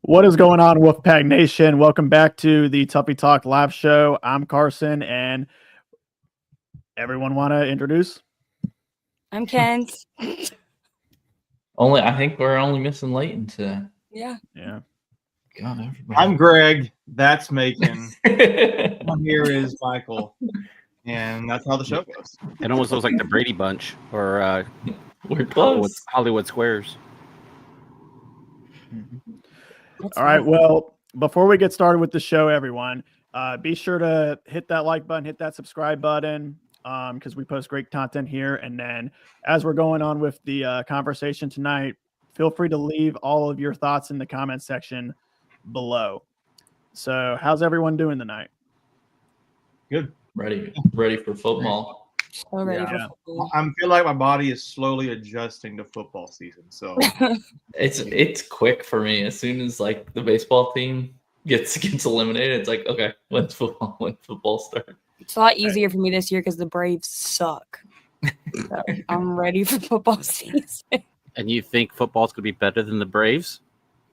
What is going on, Wolfpack Nation? Welcome back to the Tuffy Talk live show. I'm Carson, and everyone want to introduce? I'm Kent. I think we're only missing Leighton today. Yeah. God, everybody. I'm Greg. That's Macon. One here is Michael. And that's how the show goes. It almost looks like the Brady Bunch or We're close. Hollywood Squares. All right. Well, before we get started with the show, everyone, be sure to hit that like button, hit that subscribe button, because we post great content here. And then as we're going on with the conversation tonight, feel free to leave all of your thoughts in the comment section below. So how's everyone doing tonight? Good. Ready for football. So ready for football. I feel like my body is slowly adjusting to football season. So It's quick for me. As soon as like the baseball team gets eliminated, it's like, okay, when's football start? It's a lot easier for me this year because the Braves suck. So I'm ready for football season. And you think football's going to be better than the Braves?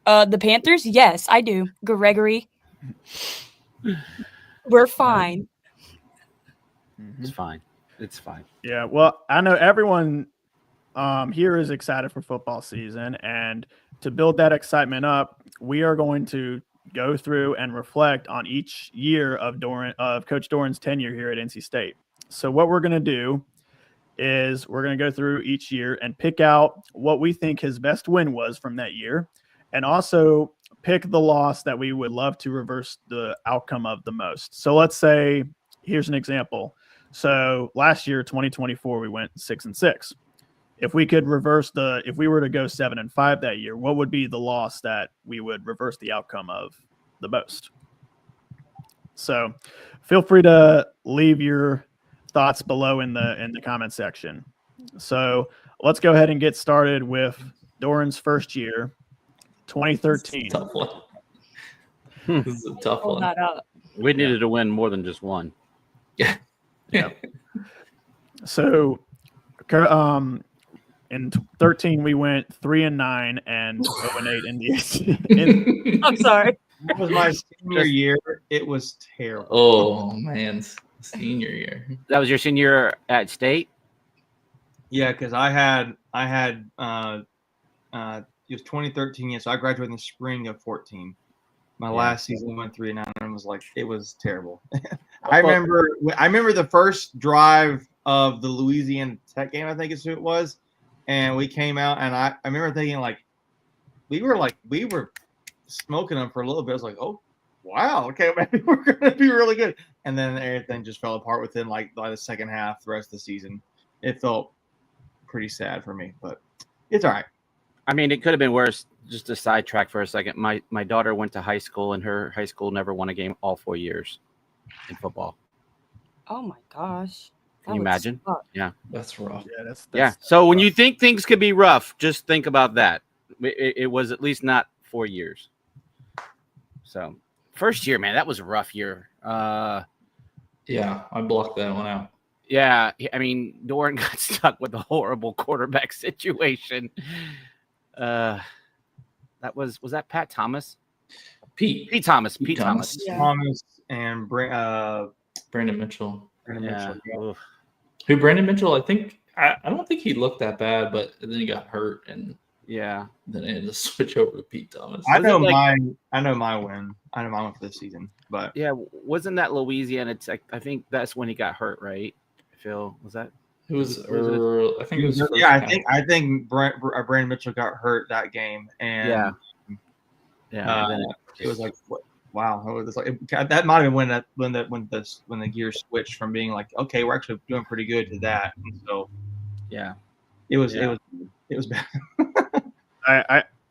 The Panthers? Yes, I do. Gregory. We're fine. It's fine. It's fine. Yeah, well, I know everyone here is excited for football season, and to build that excitement up, we are going to go through and reflect on each year of Coach Doeren's tenure here at NC State. So what we're going to do is we're going to go through each year and pick out what we think his best win was from that year, and also pick the loss that we would love to reverse the outcome of the most. So let's say, here's an example. So last year, 2024, we went 6-6. If we could reverse if we were to go 7-5 that year, what would be the loss that we would reverse the outcome of the most? So feel free to leave your thoughts below in the comment section. So let's go ahead and get started with Doran's first year, 2013. Tough one. This is a tough Hold one. that up. We needed to win more than just one. Yeah. Yeah. So, in 13 we went 3-9 and 0-8 in the. I'm sorry. that was my senior year. It was terrible. Oh man, senior year. That was your senior year at State? Yeah, because I had it was 2013, yeah, so I graduated in the spring of 14. My last season we went 3-9 and it was terrible. I remember the first drive of the Louisiana Tech game, I think is who it was, and we came out and I remember thinking we were smoking them for a little bit. I was like, oh wow, okay, maybe we're gonna be really good. and then everything just fell apart within like by the second half. The rest of the season, it felt pretty sad for me, but it's all right. I mean, it could have been worse. Just to sidetrack for a second, my daughter went to high school, and her high school never won a game all 4 years in football. Oh my gosh. Can you imagine? Suck. Yeah, That's rough. Yeah, that's yeah. So when you think things could be rough, just think about that. It was at least not 4 years. So first year, man, that was a rough year. Yeah, I blocked that one out. Yeah, I mean, Doran got stuck with a horrible quarterback situation. That was that Pat Thomas? Pete Thomas. Yeah. Thomas and Brandon Mitchell. Yeah. Oof. Who Brandon Mitchell? I don't think he looked that bad, but then he got hurt, and Yeah. then I had to switch over to Pete Thomas. I know Was it mine. I know my win. I know my win for this season. But Yeah, wasn't that Louisiana Tech? I think that's when he got hurt, right? Phil, was that? It was it? early, I think it was. yeah, I first think Brandon Mitchell got hurt that game, and Yeah. Yeah. then it was like, what, wow, it was like that might have been when the gears switched from being like, okay, we're actually doing pretty good to that, and so yeah. it was Yeah. it was bad.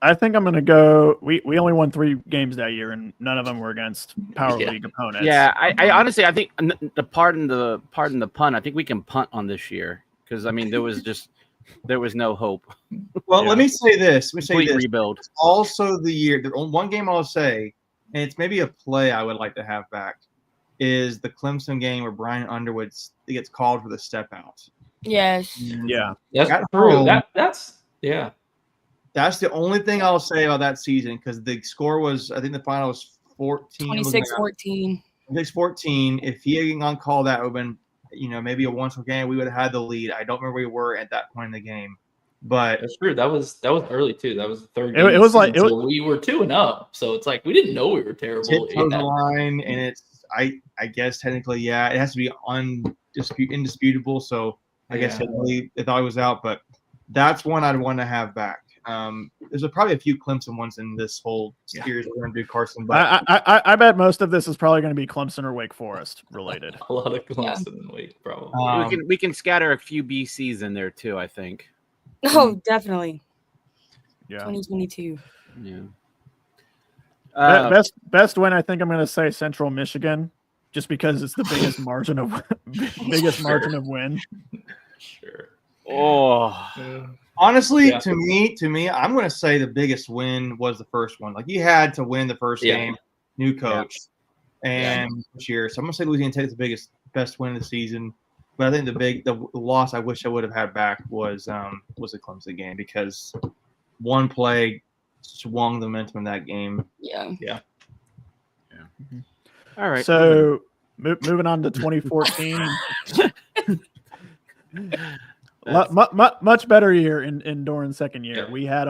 I think I'm gonna go. We only won 3 games that year, and none of them were against power Yeah. league opponents. Yeah, I honestly, I think pardon the pun. I think we can punt on this year because I mean there was no hope. Well, Yeah. let me say this. Complete rebuild. It's also the year. The one game I'll say, and it's maybe a play I would like to have back, is the Clemson game where Brian Underwood gets called for the step out. Yes. Yeah. That's At true. home. That's yeah. That's the only thing I'll say about that season because the score was, I think the final was 14. 26-14. 26-14. If he had gone call, that would have been, maybe a one-score game. We would have had the lead. I don't remember where we were at that point in the game, but That's true. That was early too. That was the third It- game. it of was the like- season, it so we were 2-0. So it's like we didn't know we were terrible. tiptoes the line, and it's I guess technically, yeah, it has to be indisputable. So I guess they thought he was out, but that's one I'd want to have back. There's probably a few Clemson ones in this whole series we're going to do, Carson. But I bet most of this is probably going to be Clemson or Wake Forest related. A lot of Clemson and Wake probably. We can scatter a few BCs in there too. I think. Oh, definitely. Yeah. 2022. Yeah. Best win. I think I'm going to say Central Michigan, just because it's the biggest margin of win. Sure. Oh. honestly, Yeah. to me, I'm going to say the biggest win was the first one. Like you had to win the first Yeah. game, new coach, and this year. So I'm going to say Louisiana Tech is the best win of the season. But I think the loss I wish I would have had back was the Clemson game because one play swung the momentum in that game. Yeah. All right. So moving on to 2014. Much better year in Doran's second year. Yeah. We had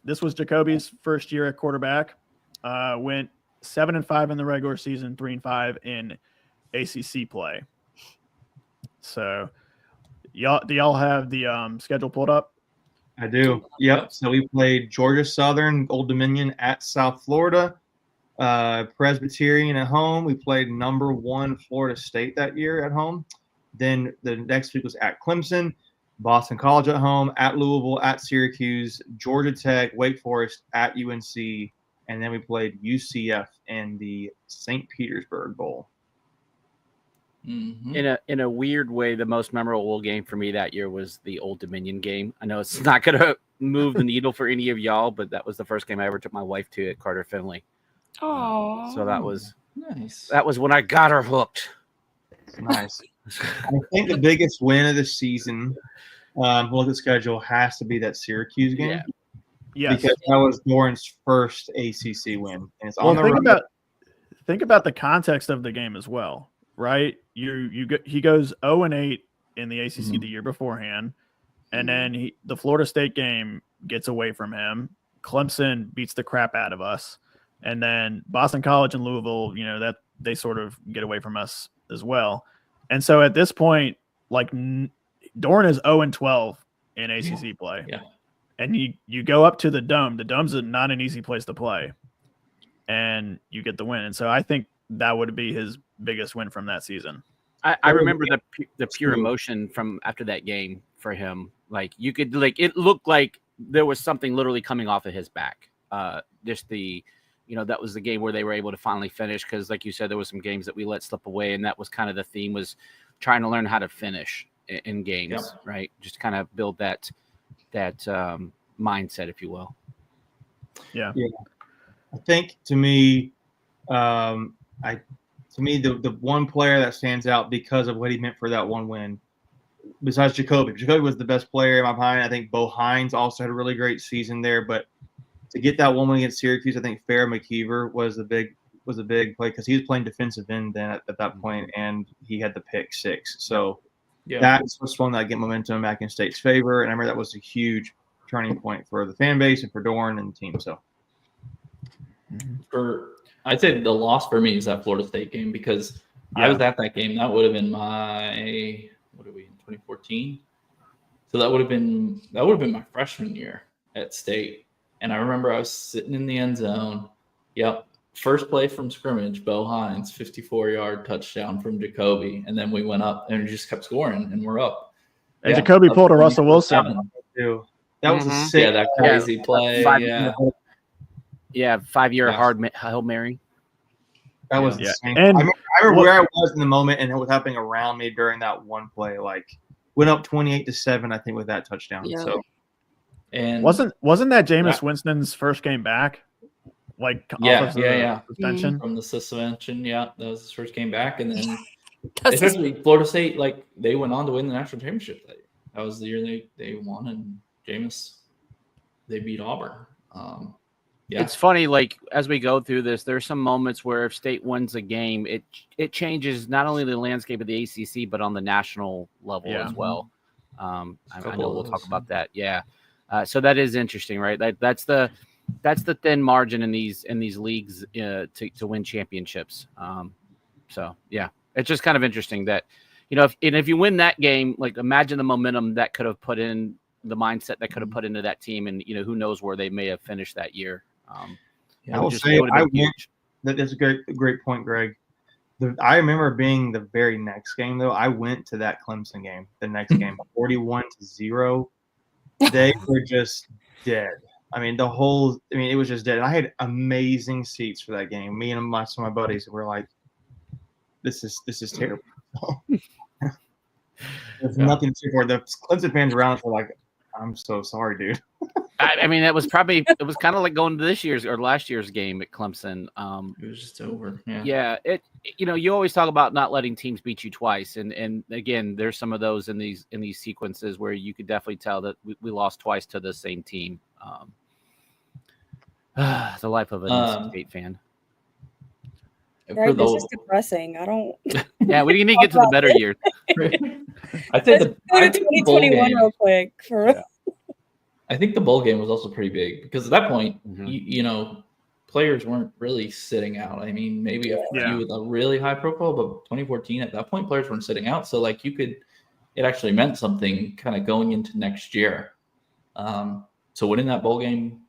this was Jacoby's first year at quarterback. Went 7-5 in the regular season, 3-5 in ACC play. So, do y'all have the schedule pulled up? I do. Yep. So we played Georgia Southern, Old Dominion at South Florida, Presbyterian at home. We played number 1 Florida State that year at home. Then the next week was at Clemson, Boston College at home, at Louisville, at Syracuse, Georgia Tech, Wake Forest, at UNC, and then we played UCF in the St. Petersburg Bowl. Mhm. In a weird way, the most memorable game for me that year was the Old Dominion game. I know it's not going to move the needle for any of y'all, but that was the first game I ever took my wife to at Carter Finley. Oh. So that was Nice. when I got her hooked. Nice. I think the biggest win of the season, look at the schedule, has to be that Syracuse game. Yeah. Yes. Because that was Doran's first ACC win. And it's Well, on the road. think about the context of the game as well, right? He goes 0-8 in the ACC the year beforehand, and then the Florida State game gets away from him. Clemson beats the crap out of us, and then Boston College and Louisville, that they sort of get away from us as well. And so at this point, like Doran is 0-12 in ACC play. Yeah. And you go up to the Dome. The Dome's not an easy place to play, and you get the win. And so I think that would be his biggest win from that season. I remember the pure emotion from after that game for him. Like you could it looked like there was something literally coming off of his back. Just that was the game where they were able to finally finish because, like you said, there was some games that we let slip away, and that was kind of the theme was trying to learn how to finish in games, right? Just kind of build that mindset, if you will. Yeah. I think to me, the one player that stands out because of what he meant for that one win, besides Jacoby was the best player in my mind. I think Bo Hines also had a really great season there, but to get that one win against Syracuse, I think Farrah McKeever was a big play because he was playing defensive end then at that point, and he had the pick six. So that's what swung that get momentum back in State's favor, and I remember that was a huge turning point for the fan base and for Doran and the team. So I'd say the loss for me is that Florida State game because I was at that game. That would have been my 2014. So that would have been my freshman year at State. And I remember I was sitting in the end zone. Yep. First play from scrimmage, Bo Hines, 54-yard touchdown from Jacoby. And then we went up and we just kept scoring and we're up. And Jacoby pulled a Russell Wilson. That was a sick. That crazy play. 5-year hard Hail Mary. That was insane. And I remember where I was in the moment and what was happening around me during that one play. Like went up 28-7, I think, with that touchdown. Yeah. So and wasn't that Jameis Winston's first game back? Like suspension? From the suspension, that was his first game back, and then especially Florida State, like they went on to win the national championship that year. That was the year they won, and Jameis they beat Auburn. It's funny, like as we go through this, there's some moments where if State wins a game, it changes not only the landscape of the ACC but on the national level as well. I know we'll talk about that. Yeah, so that is interesting, right? That's the thin margin in these leagues to win championships. It's just kind of interesting that if you win that game, like imagine the momentum that could have put in the mindset that could have put into that team, and who knows where they may have finished that year. I will say that's a great point, Greg. I remember being the very next game though. I went to that Clemson game, the next game, 41-0. They were just dead. I mean, it was just dead. And I had amazing seats for that game. Me and some of my buddies were like, "This is terrible." There's nothing to cheer for. The Clemson fans around us were like, "I'm so sorry, dude." I mean, it was kind of like going to this year's or last year's game at Clemson. It was just over. Yeah. You always talk about not letting teams beat you twice, and again, there's some of those in these sequences where you could definitely tell that we lost twice to the same team. The life of an NC State fan. Right, this is depressing. I don't. Yeah, we need to get to the better years. I think the 2021 real quick. I think the bowl game was also pretty big because at that point, players weren't really sitting out. I mean, maybe a few with a really high profile, but 2014 at that point, players weren't sitting out. So like it actually meant something kind of going into next year. So winning that bowl game,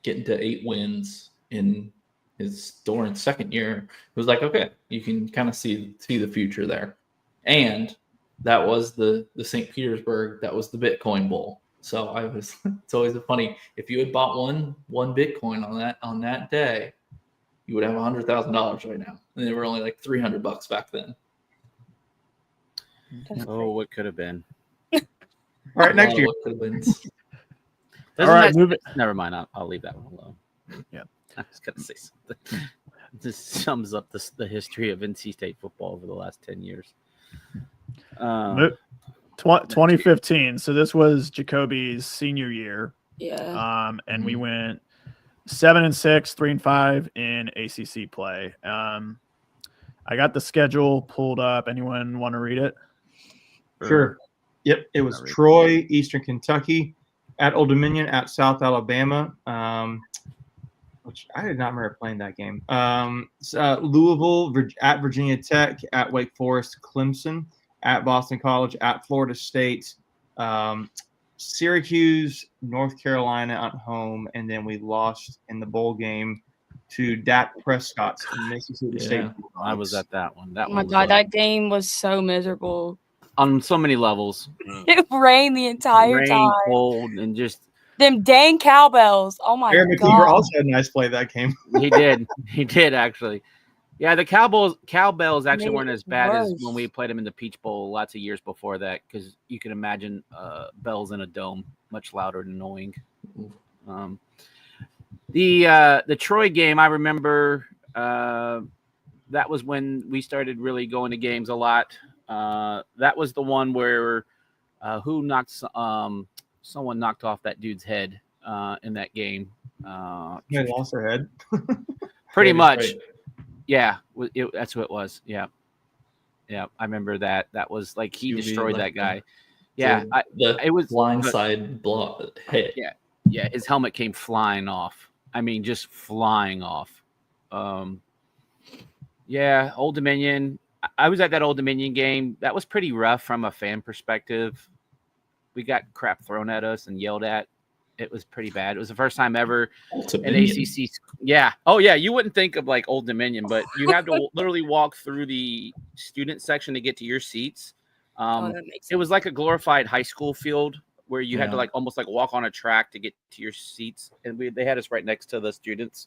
getting to 8 wins in his Doran's second year, it was like, okay, you can kind of see the future there. And that was the St. Petersburg, that was the Bitcoin Bowl. So it's always funny. If you had bought one Bitcoin on that day, you would have $100,000 right now. And they were only like $300 back then. Oh, what could have been? All right, next year. What could have been. All right, move it. Never mind. I'll leave that one alone. Yeah. I was going to say something. This sums up the history of NC State football over the last 10 years. 2015. So this was Jacoby's senior year. Yeah. And we went 7-6, 3-5 in ACC play. I got the schedule pulled up. Anyone want to read it? Sure. Yep. It was Troy, Eastern Kentucky, at Old Dominion, at South Alabama, which I did not remember playing that game. Louisville, at Virginia Tech, at Wake Forest, Clemson, at Boston College, at Florida State, Syracuse, North Carolina at home, and then we lost in the bowl game to Dak Prescott's Mississippi State. I was at that one. Oh my God, that game was so miserable. On so many levels. It rained the entire time. Cold, and just them dang cowbells. Oh my Aaron God. McKeever also had a nice play that game. He did. He did, actually. Yeah, the cowbells actually Made weren't it as bad as worse. when we played them in the Peach Bowl lots of years before that, because you can imagine bells in a dome, much louder and annoying. The Troy game, I remember that was when we started really going to games a lot. That was the one where someone knocked off that dude's head in that game. They lost their head. Pretty much. Yeah, that's who it was. Yeah, I remember that. That was like he destroyed that guy. Yeah, it was blindside block hit. Yeah, his helmet came flying off. I mean, just flying off. Yeah, Old Dominion. I was at that Old Dominion game. That was pretty rough from a fan perspective. We got crap thrown at us and yelled at. It was pretty bad. It was the first time ever an ACC. Yeah. Oh, yeah. You wouldn't think of like Old Dominion, but you have to literally walk through the student section to get to your seats. That makes it was like a glorified high school field where you had to like almost like walk on a track to get to your seats. And they had us right next to the students.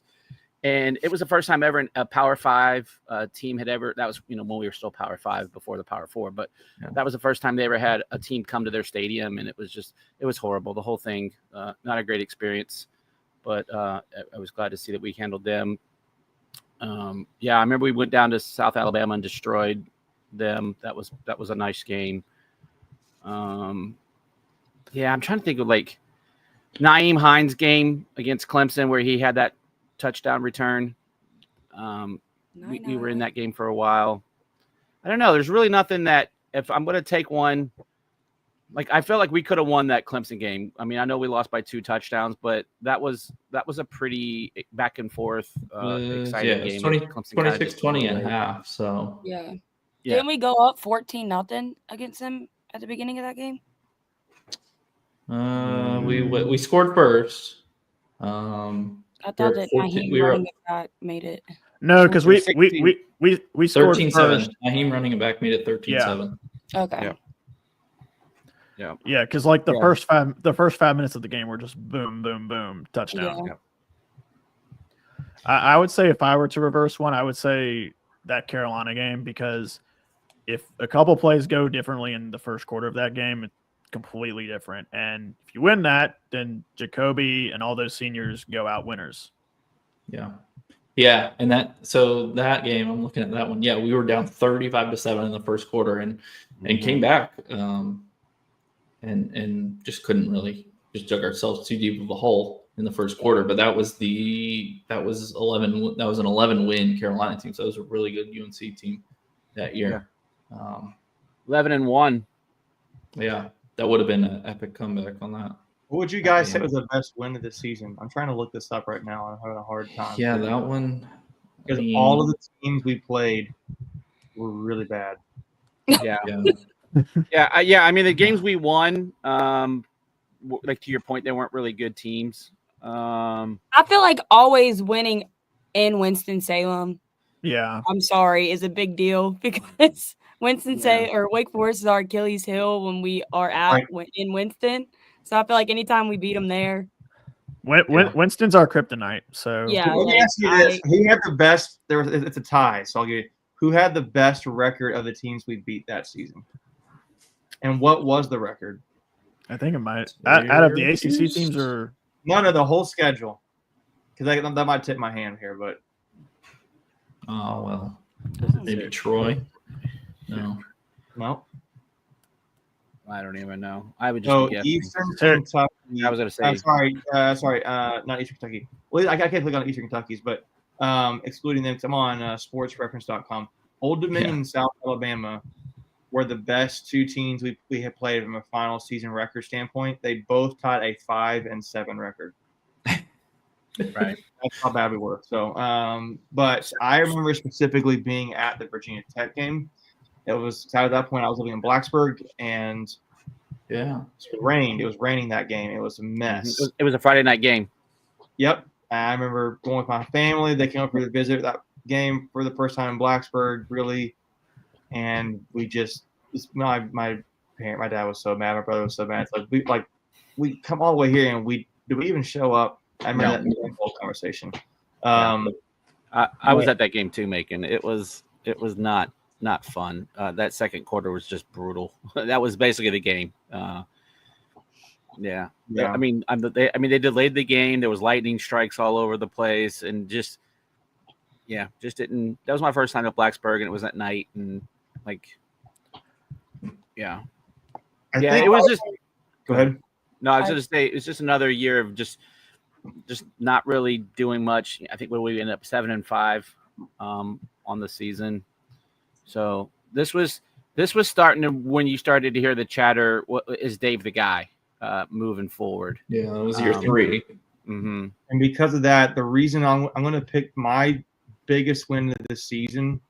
And it was the first time ever a Power 5 team had ever. That was, when we were still Power 5 before the Power 4. But that was the first time they ever had a team come to their stadium. And it was horrible. The whole thing, not a great experience. But I was glad to see that we handled them. I remember we went down to South Alabama and destroyed them. That was a nice game. I'm trying to think of like Nyheim Hines' game against Clemson where he had that touchdown return. We were in that game for a while. I don't know. There's really nothing that if I'm going to take one, like I felt like we could have won that Clemson game. I mean, I know we lost by 2 touchdowns, but that was a pretty back and forth exciting game. 26-20 and a half. So yeah. Didn't we go up 14-0 against them at the beginning of that game? We scored first. I thought that Nyheim running back made it. No, because we scored 13-7. first. Nyheim running back made it 13-7. Okay. Yeah, because like the first 5 minutes of the game were just boom, boom, boom, touchdown. Yeah. I would say if I were to reverse one, I would say that Carolina game, because if a couple plays go differently in the first quarter of that game, it's completely different. And if you win that, then Jacoby and all those seniors go out winners. Yeah, and that game, I'm looking at that one. Yeah, we were down 35-7 in the first quarter and came back and just couldn't really just dug ourselves too deep of a hole in the first quarter. But that was an 11 win Carolina team. So it was a really good UNC team that year. 11-1. Yeah, that would have been an epic comeback on that. What would you guys say was the best win of the season? I'm trying to look this up right now. I'm having a hard time. Yeah, that one. Because all of the teams we played were really bad. Yeah. I mean, the games we won, like to your point, they weren't really good teams. I feel like always winning in Winston-Salem. Yeah. I'm sorry, is a big deal because Winston-Salem or Wake Forest is our Achilles heel when we are in Winston. So I feel like anytime we beat them there. Winston's our kryptonite. So yeah. Let me ask you this: who had the best? It's a tie, so I'll give you. Who had the best record of the teams we beat that season? And what was the record? I think it might out of the ACC teams or no, the whole schedule. Because that might tip my hand here, but maybe Troy. No. I don't even know. I would just guess. Eastern Kentucky. I was going to say. Sorry, not Eastern Kentucky. Well, I can't click on Eastern Kentucky's, but excluding them, because I'm on sportsreference.com. Old Dominion and South Alabama were the best 2 teams we had played from a final season record standpoint. They both tied a 5-7 record. Right. That's how bad we were. So, but I remember specifically being at the Virginia Tech game. It was at that point I was living in Blacksburg, and it rained. It was raining that game. It was a mess. It was a Friday night game. Yep. I remember going with my family. They came over to visit that game for the first time in Blacksburg, really. And we just my dad was so mad, my brother was so mad. It's like we come all the way here and do we even show up? I remember that whole conversation. I was at that game too, Macon. It was not fun. That second quarter was just brutal. That was basically the game. Yeah. I mean, they delayed the game. There was lightning strikes all over the place, and just didn't. That was my first time at Blacksburg, and it was at night, and it was just. Go ahead. No, I was going to say it's just another year of just not really doing much. I think we ended up 7-5 on the season. So this was starting to when you started to hear the chatter. What is Dave the guy moving forward? Yeah, it was year 3. Mm-hmm. And because of that, the reason I'm going to pick my biggest win of this season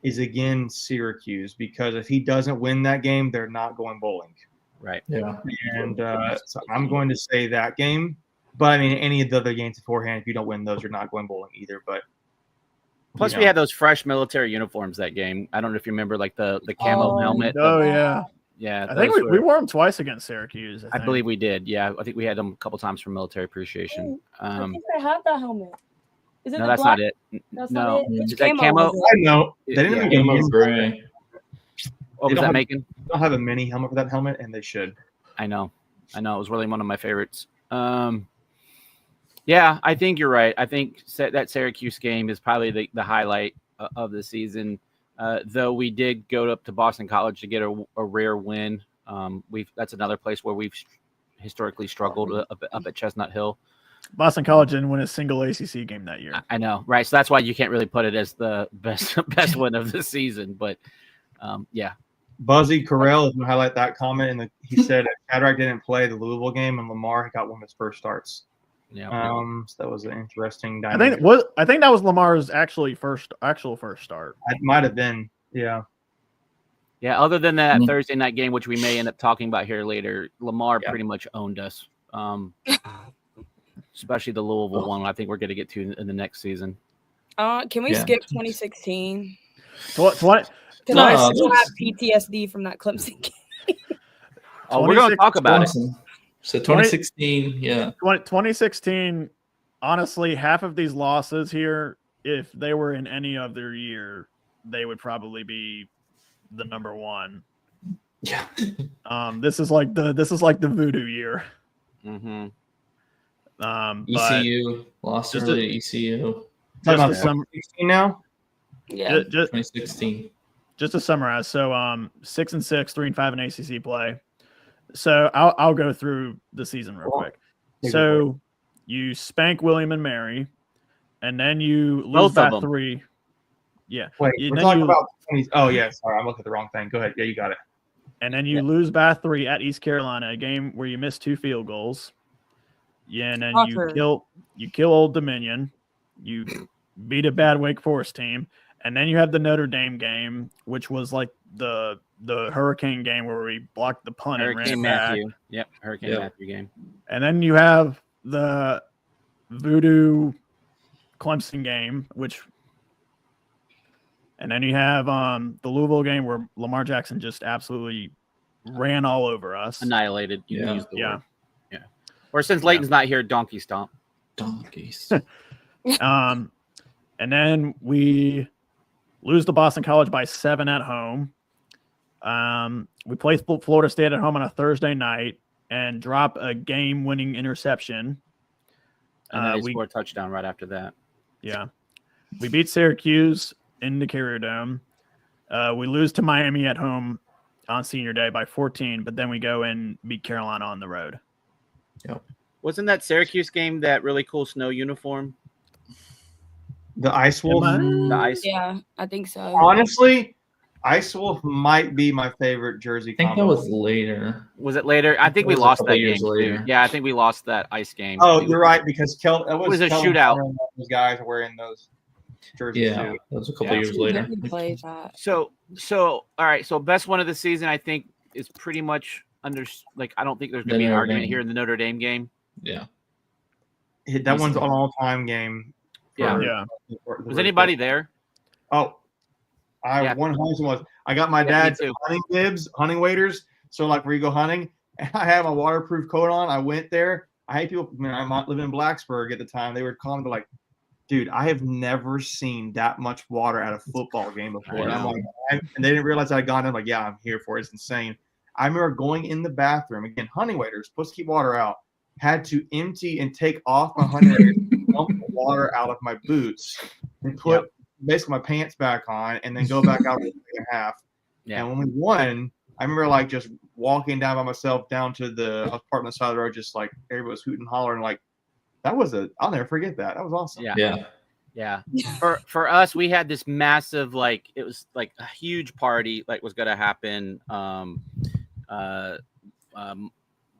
is again Syracuse, because if he doesn't win that game, they're not going bowling. Right. Yeah. And so I'm going to say that game. But I mean, any of the other games beforehand, if you don't win those, you're not going bowling either. But plus, we had those fresh military uniforms that game. I don't know if you remember, like the camo helmet. Oh yeah. Yeah, I think we wore them twice against Syracuse. I believe we did. Yeah, I think we had them a couple times for military appreciation. I think I have that helmet. Is it no, the that's black? not it. That's no, not it. is Which that camo? was I know they didn't even give Camo gray. What was that making? They don't have a mini helmet for that helmet, and they should. I know. It was really one of my favorites. Yeah, I think you're right. I think that Syracuse game is probably the highlight of the season. Though we did go up to Boston College to get a rare win. That's another place where we've historically struggled up at Chestnut Hill. Boston College didn't win a single ACC game that year. I know, right? So that's why you can't really put it as the best win of the season. But yeah. Buzzy Carell is going to highlight that comment, and he said Cataract didn't play the Louisville game, and Lamar got one of his first starts. Yeah. So that was an interesting dynamic. I think that was Lamar's actual first start. It might have been, yeah. Yeah. Other than that Thursday night game, which we may end up talking about here later, Lamar pretty much owned us. Especially the Louisville one. I think we're going to get to in the next season. Can we skip 2016? What? Because I still have PTSD from that Clemson game. Oh, we're going to talk about it. So 2016, 2016, honestly, half of these losses here, if they were in any other year, they would probably be the number one. Yeah. This is like the voodoo year. Mm-hmm. ECU lost early to ECU. Just 2016 now? Yeah. 2016. Just to summarize, so 6-6, 3-5 in ACC play. So I'll go through the season real quick. So you spank William and Mary, and then you lose by 3. Yeah. Wait, we're talking about 20. Oh yeah, sorry, I'm looking at the wrong thing. Go ahead. Yeah, you got it. And then you lose by 3 at East Carolina, a game where you missed 2 field goals. Yeah, and then you kill Old Dominion. You beat a bad Wake Forest team. And then you have the Notre Dame game, which was like the Hurricane game where we blocked the punt Hurricane and ran Matthew. back. Yep, Hurricane Matthew game. And then you have the Voodoo Clemson game, and then you have the Louisville game where Lamar Jackson just absolutely ran all over us. Annihilated. You can use the word. Yeah. Or since Leighton's not here, donkey stomp. Donkeys. And then we lose to Boston College by 7 at home. We play Florida State at home on a Thursday night and drop a game-winning interception. And then we score a touchdown right after that. Yeah. We beat Syracuse in the Carrier Dome. We lose to Miami at home on Senior Day by 14, but then we go and beat Carolina on the road. Yep. Wasn't that Syracuse game that really cool snow uniform? The Ice Wolf? The Ice. Yeah, I think so. Honestly, Ice Wolf might be my favorite jersey. I think that was later. Was it later? I think we lost that game. Later. Yeah, I think we lost that Ice game. Oh, you're right, because it was a shootout. Those guys are wearing those jerseys. Yeah, that was a couple years later. So all right. So best one of the season, I think, is pretty much I don't think there's going to be an argument here in the Notre Dame game. Yeah. That one's an all-time game. Was anybody there? Oh, one hunting was. I got my dad's hunting bibs, hunting waders. So like where you go hunting, and I had my waterproof coat on. I went there. I hate people. I'm living in Blacksburg at the time. They were calling me like, "Dude, I have never seen that much water at a football game before." And I'm like, and they didn't realize I had gone. I'm like, "Yeah, I'm here for it. It's insane." I remember going in the bathroom again. Hunting waders, supposed to keep water out. Had to empty and take off my hunting waders, dump the water out of my boots, and put basically my pants back on, and then go back out for a half. Yeah. And when we won, I remember like just walking down by myself down to the apartment on the side of the road, just like everybody was hooting and hollering. Like I'll never forget that. That was awesome. Yeah. For us, we had this massive, like, it was like a huge party, like was going to happen.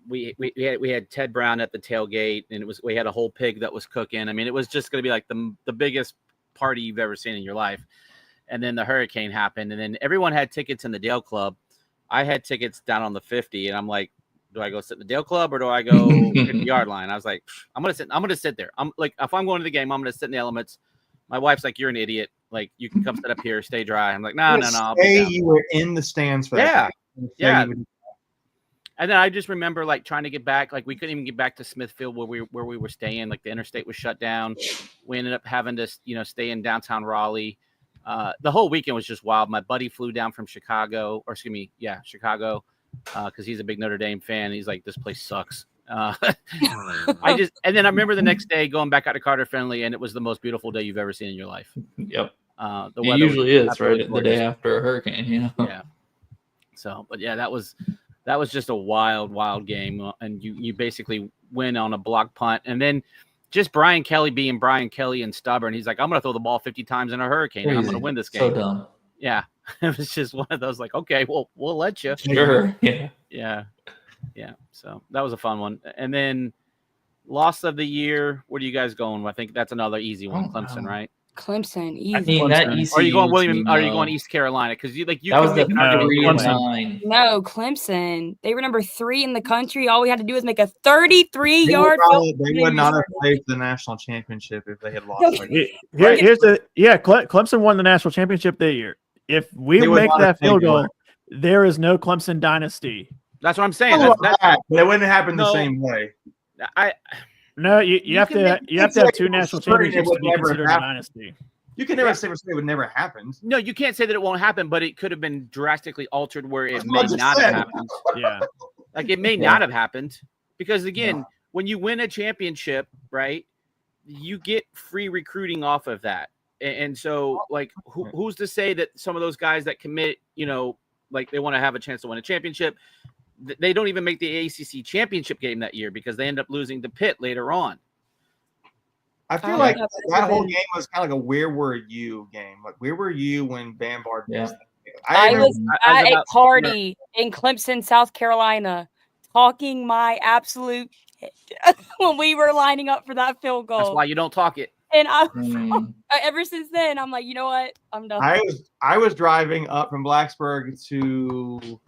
We had Ted Brown at the tailgate, and we had a whole pig that was cooking. I mean, it was just going to be like the biggest party you've ever seen in your life. And then the hurricane happened, and then everyone had tickets in the Dale Club. I had tickets down on the 50, and I'm like, do I go sit in the Dale Club or do I go 50-yard line? I was like, I'm gonna sit there. I'm like, if I'm going to the game, I'm gonna sit in the elements. My wife's like, you're an idiot. Like, you can come sit up here, stay dry. I'm like, no. I'll be down. You were in the stands for that. Yeah. And then I just remember like trying to get back. Like, we couldn't even get back to Smithfield where we were staying. Like, the interstate was shut down. We ended up having to, stay in downtown Raleigh. The whole weekend was just wild. My buddy flew down from Chicago, Chicago, because he's a big Notre Dame fan. He's like, this place sucks. And then I remember the next day going back out to Carter Finley, and it was the most beautiful day you've ever seen in your life. Yep. The weather usually is right the day after a hurricane. Yeah. So, but yeah, that was just a wild game, and you basically win on a block punt, and then just Brian Kelly being Brian Kelly and stubborn. He's like, I'm going to throw the ball 50 times in a hurricane. And I'm going to win this game. So dumb. Yeah. It was just one of those like, okay, we'll let you. Sure. Yeah. So that was a fun one. And then loss of the year. Where do you guys going? I think that's another easy one. Clemson, right? Clemson. Easy. I mean, that Are you going William? Are you going East Carolina? Because you that was the 3-9. No, Clemson. They were number 3 in the country. All we had to do was make a 33-yard. They would not have played the national championship if they had lost. Clemson won the national championship that year. If we make that field goal, there is no Clemson dynasty. That's what I'm saying. It wouldn't happen the same way. No, you have to have 2 national championships to be considered a dynasty. You can never say it would never happen. No, you can't say that it won't happen, but it could have been drastically altered where it may not have happened. Yeah. Like, it may not have happened because, again, when you win a championship, right, you get free recruiting off of that. And so, like, who's to say that some of those guys that commit, like they want to have a chance to win a championship, they don't even make the ACC championship game that year because they end up losing to Pitt later on. I feel like that whole game was kind of like a where were you game. Like, where were you when Bambard missed that? I was at a party in Clemson, South Carolina, talking my absolute shit when we were lining up for that field goal. That's why you don't talk it. And ever since then, I'm like, you know what? I'm done. I was driving up from Blacksburg to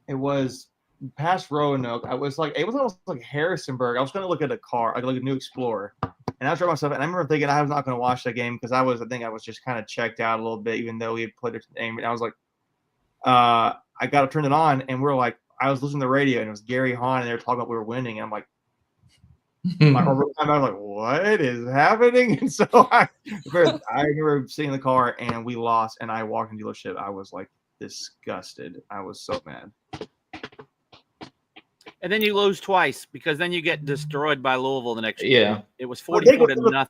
it was past Roanoke. It was almost like Harrisonburg. I was going to look at a car, like a new Explorer, and I was driving myself. And I remember thinking I was not going to watch that game because I think I was just kind of checked out a little bit, even though we had played a game. And I was like, I got to turn it on, and we're like, I was listening to the radio, and it was Gary Hahn, and they were talking about we were winning, and I'm like. I was like, what is happening? And so I remember sitting in the car and we lost, and I walked in the dealership. I was like disgusted. I was so mad. And then you lose twice because then you get destroyed by Louisville the next year. Yeah. It was 44-0.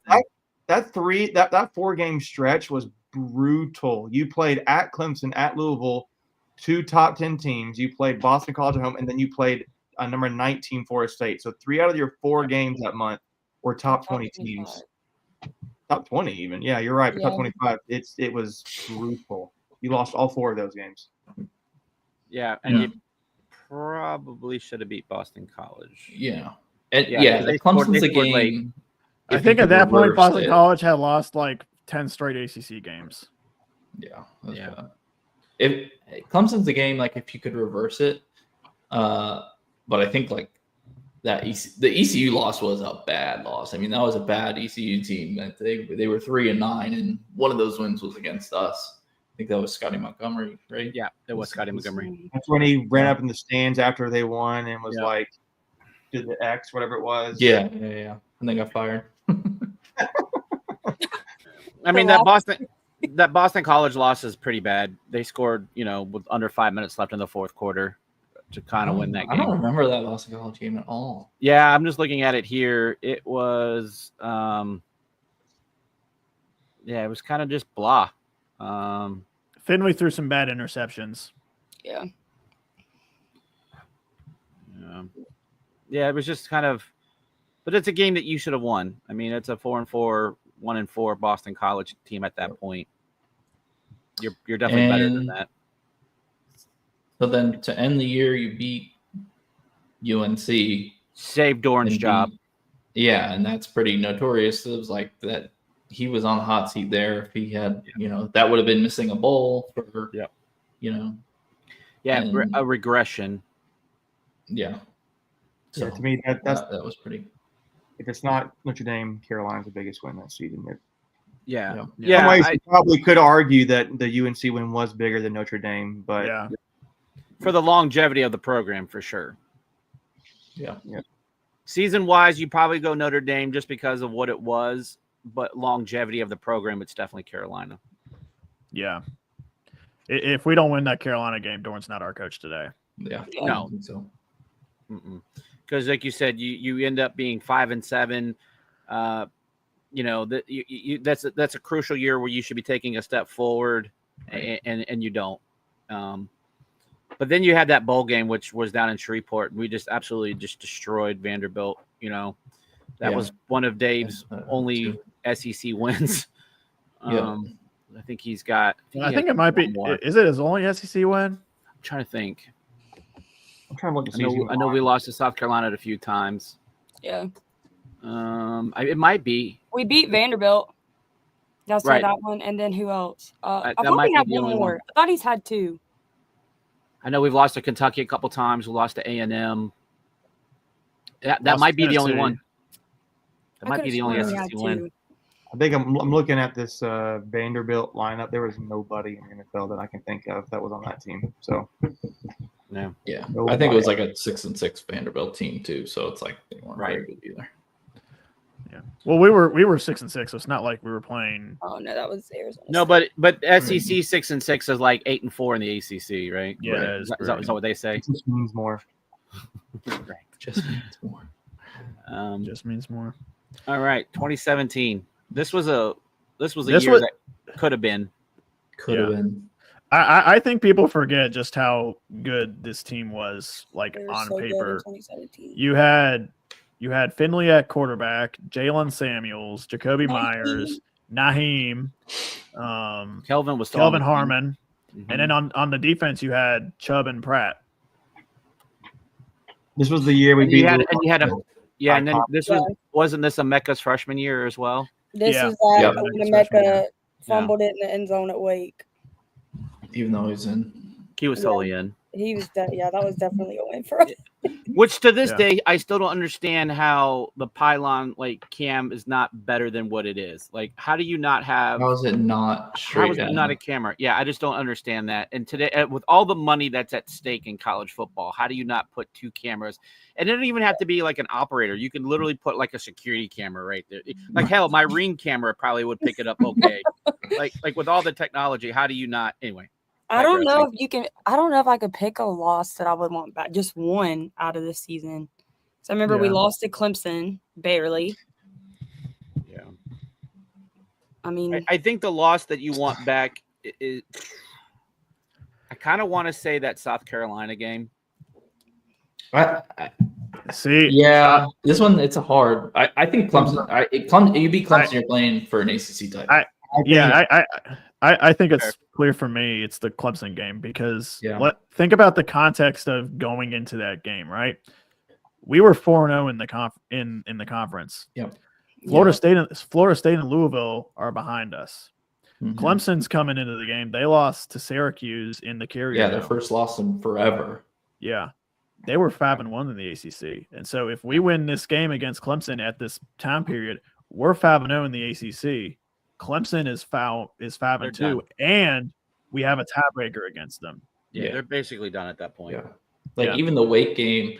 That 4-game stretch was brutal. You played at Clemson, at Louisville, 2 top 10 teams. You played Boston College at home, and then you played number 19 Florida State. So 3 out of your 4 games that month were top 20 teams. Top 20 even. Yeah, you're right. Top 25. It was brutal. You lost all 4 of those games. Yeah, and you probably should have beat Boston College. Yeah. Clemson's a game. Late. I think at that point, Boston College had lost like 10 straight ACC games. Yeah. Bad. If Clemson's a game, like if you could reverse it, but I think like the ECU loss was a bad loss. I mean, that was a bad ECU team. They were 3-9, and one of those wins was against us. I think that was Scotty Montgomery, right? Yeah, it was Scotty Montgomery. That's when he ran up in the stands after they won and was like, did the X, whatever it was. Yeah. And they got fired. I mean, that Boston College loss is pretty bad. They scored, with under 5 minutes left in the fourth quarter to kind of win that game. I don't remember that Boston College game at all. Yeah, I'm just looking at it here. It was, it was kind of just blah. Finley threw some bad interceptions. Yeah. Yeah, it was just kind of, but it's a game that you should have won. I mean, it's a 4-4, 1-4 Boston College team at that point. You're definitely better than that. So then to end the year, you beat UNC. Save Doran's job. Yeah, and that's pretty notorious. It was like that he was on the hot seat there. If he had, that would have been missing a bowl for, a regression. Yeah. So to me, that was pretty. If it's not Notre Dame, Carolina's the biggest win that season. Yeah. In some ways, you probably could argue that the UNC win was bigger than Notre Dame, but for the longevity of the program, for sure. Yeah. Season-wise, you probably go Notre Dame just because of what it was, but longevity of the program, it's definitely Carolina. Yeah. If we don't win that Carolina game, Doran's not our coach today. Yeah. No. I think so. Because, like you said, you end up being 5-7. That's a crucial year where you should be taking a step forward, and you don't. But then you had that bowl game, which was down in Shreveport. We just absolutely destroyed Vanderbilt. That was one of Dave's only SEC wins. I think he's got. I think it might be. Is it his only SEC win? I'm trying to think. I'm trying to look at I know we lost to South Carolina a few times. Yeah. It might be. We beat Vanderbilt. That's right. That one. And then who else? I that thought might we had be the one only more. one. I thought he's had two. I know we've lost to Kentucky a couple times. We lost to A&M. That might be the only one. That might be the only SEC win. I think I'm looking at this Vanderbilt lineup. There was nobody in the NFL that I can think of that was on that team. So, yeah. I think it was like a 6-6 Vanderbilt team too. So it's like they weren't very good either. Yeah. Well, we were 6-6, so it's not like we were playing. Oh no, that was Arizona. No, but SEC 6-6 is like 8-4 in the ACC, right? Yeah, right. Is that what they say? It just means more. Right. Just means more. Just means more. All right, 2017. This was a year that could have been. Could have been. I think people forget just how good this team was. Like on so paper, 2017. you had Finley at quarterback, Jalen Samuels, Jacoby Myers, Naheem, Kelvin Harmon, and then on the defense you had Chubb and Pratt. This was the year we beat. And then wasn't this Emeka's freshman year as well? This is when Emeka fumbled it in the end zone at Wake. Even though he was totally in. He was that was definitely a win for us. Which to this day, I still don't understand how the pylon cam is not better than what it is. Like, how do you not have? How is it not straight? How is it not a camera? Yeah, I just don't understand that. And today, with all the money that's at stake in college football, how do you not put two cameras? And it doesn't even have to be like an operator. You can literally put like a security camera right there. Like hell, my Ring camera probably would pick it up okay. like with all the technology, how do you not? Anyway. I don't know if you can. I don't know if I could pick a loss that I would want back. Just one out of this season. So I remember we lost to Clemson barely. Yeah. I mean, I think the loss that you want back is. I kind of want to say that South Carolina game. See, yeah, this one it's a hard. I think Clemson. You beat Clemson, you're playing for an ACC title. I think it's clear for me. It's the Clemson game because think about the context of going into that game. Right, we were 4-0 in the conference. Yep. Florida State and Louisville are behind us. Mm-hmm. Clemson's coming into the game. They lost to Syracuse in the carrier. Yeah, their first loss in forever. Yeah. they were 5-1 in the ACC. And so if we win this game against Clemson at this time period, we're 5-0 in the ACC. Clemson is 5-2, and we have a tiebreaker against them. Yeah, they're basically done at that point. Yeah. Even the Wake game,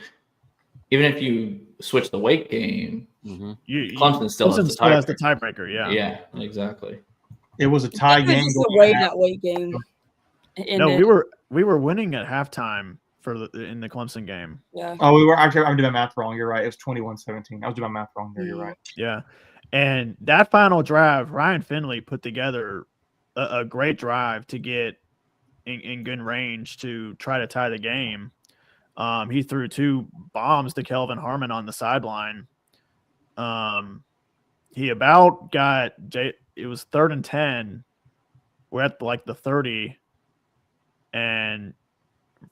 even if you switch the Wake game, Clemson still has the tiebreaker. Yeah, exactly. It was a tie game. Just the way that Wake game. No, we were winning at halftime in the Clemson game. Yeah. Oh, we were actually. I'm doing my math wrong. You're right. It was 21-17. I was doing my math wrong there. You're right. Yeah, and that final drive, Ryan Finley put together a great drive to get in good range to try to tie the game. He threw 2 bombs to Kelvin Harmon on the sideline. He about got it was 3rd and 10. We're at like the 30, and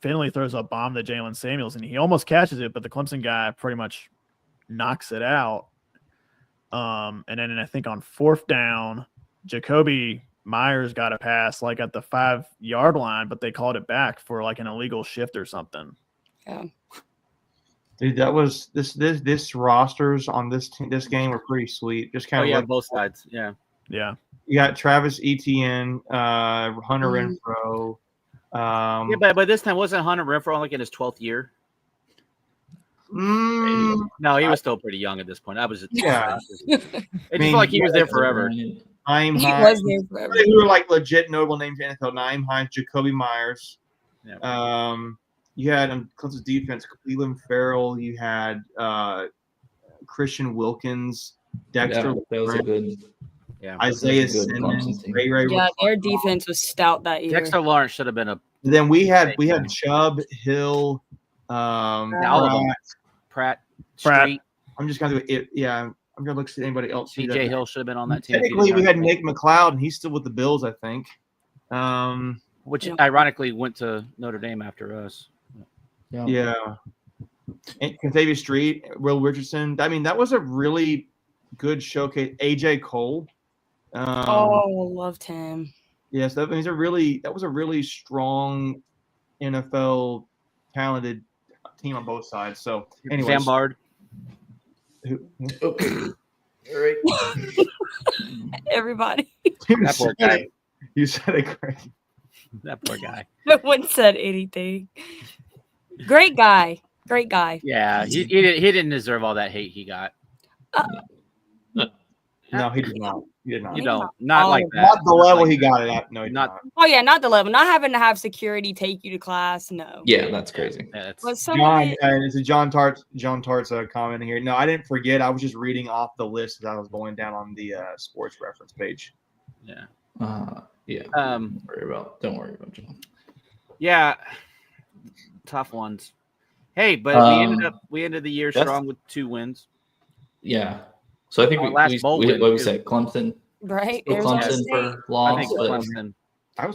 Finley throws a bomb to Jalen Samuels, and he almost catches it, but the Clemson guy pretty much knocks it out. And then I think on 4th down, Jacoby Myers got a pass like at the 5-yard line, but they called it back for like an illegal shift or something. Yeah. Dude, that was this rosters on this game were pretty sweet. Just kind of like both sides. Yeah. Yeah. You got Travis Etienne, Hunter Renfrow. Yeah, but by this time wasn't Hunter Renfrow like in his 12th year? No, he was still pretty young at this point. It just felt like he was there forever. He was there forever. They were like legit notable names in NFL. Naeem Hines, Jacoby Myers. Yeah. You had on Clemson's defense, Cleveland Farrell. You had Christian Wilkins, Dexter. That was a good. Yeah, Isaiah Simmons, Ray. Yeah, their defense was stout that year. Dexter Lawrence should have been a. Then we had Chubb, Hill, Pratt, Street. I'm just gonna do it. Yeah, I'm gonna look at anybody else. CJ Hill should have been on that team. Technically, we had Nick McLeod, and he's still with the Bills, I think. Which ironically went to Notre Dame after us. Yeah. And Contavious Street, Will Richardson. I mean, that was a really good showcase. AJ Cole. Loved him. Yes, that was a really strong NFL talented team on both sides. So, anyway, Sam Bard. All right. Everybody. That poor guy. You said it great. That poor guy. No one said anything. Great guy. Yeah, he didn't deserve all that hate he got. No, he did not. He did not. You don't. Not like that. Not the level he got it at. No, he not. Did not. Oh yeah, not the level. Not having to have security take you to class. No. Yeah, that's crazy. Yeah, John Tart's comment here. No, I didn't forget. I was just reading off the list as I was going down on the sports reference page. Yeah. Yeah. Don't worry about John. Yeah. Tough ones. Hey, but we ended the year strong with 2 wins. Yeah. So I think we said Clemson. Right. Clemson for loss. I think Clemson. I would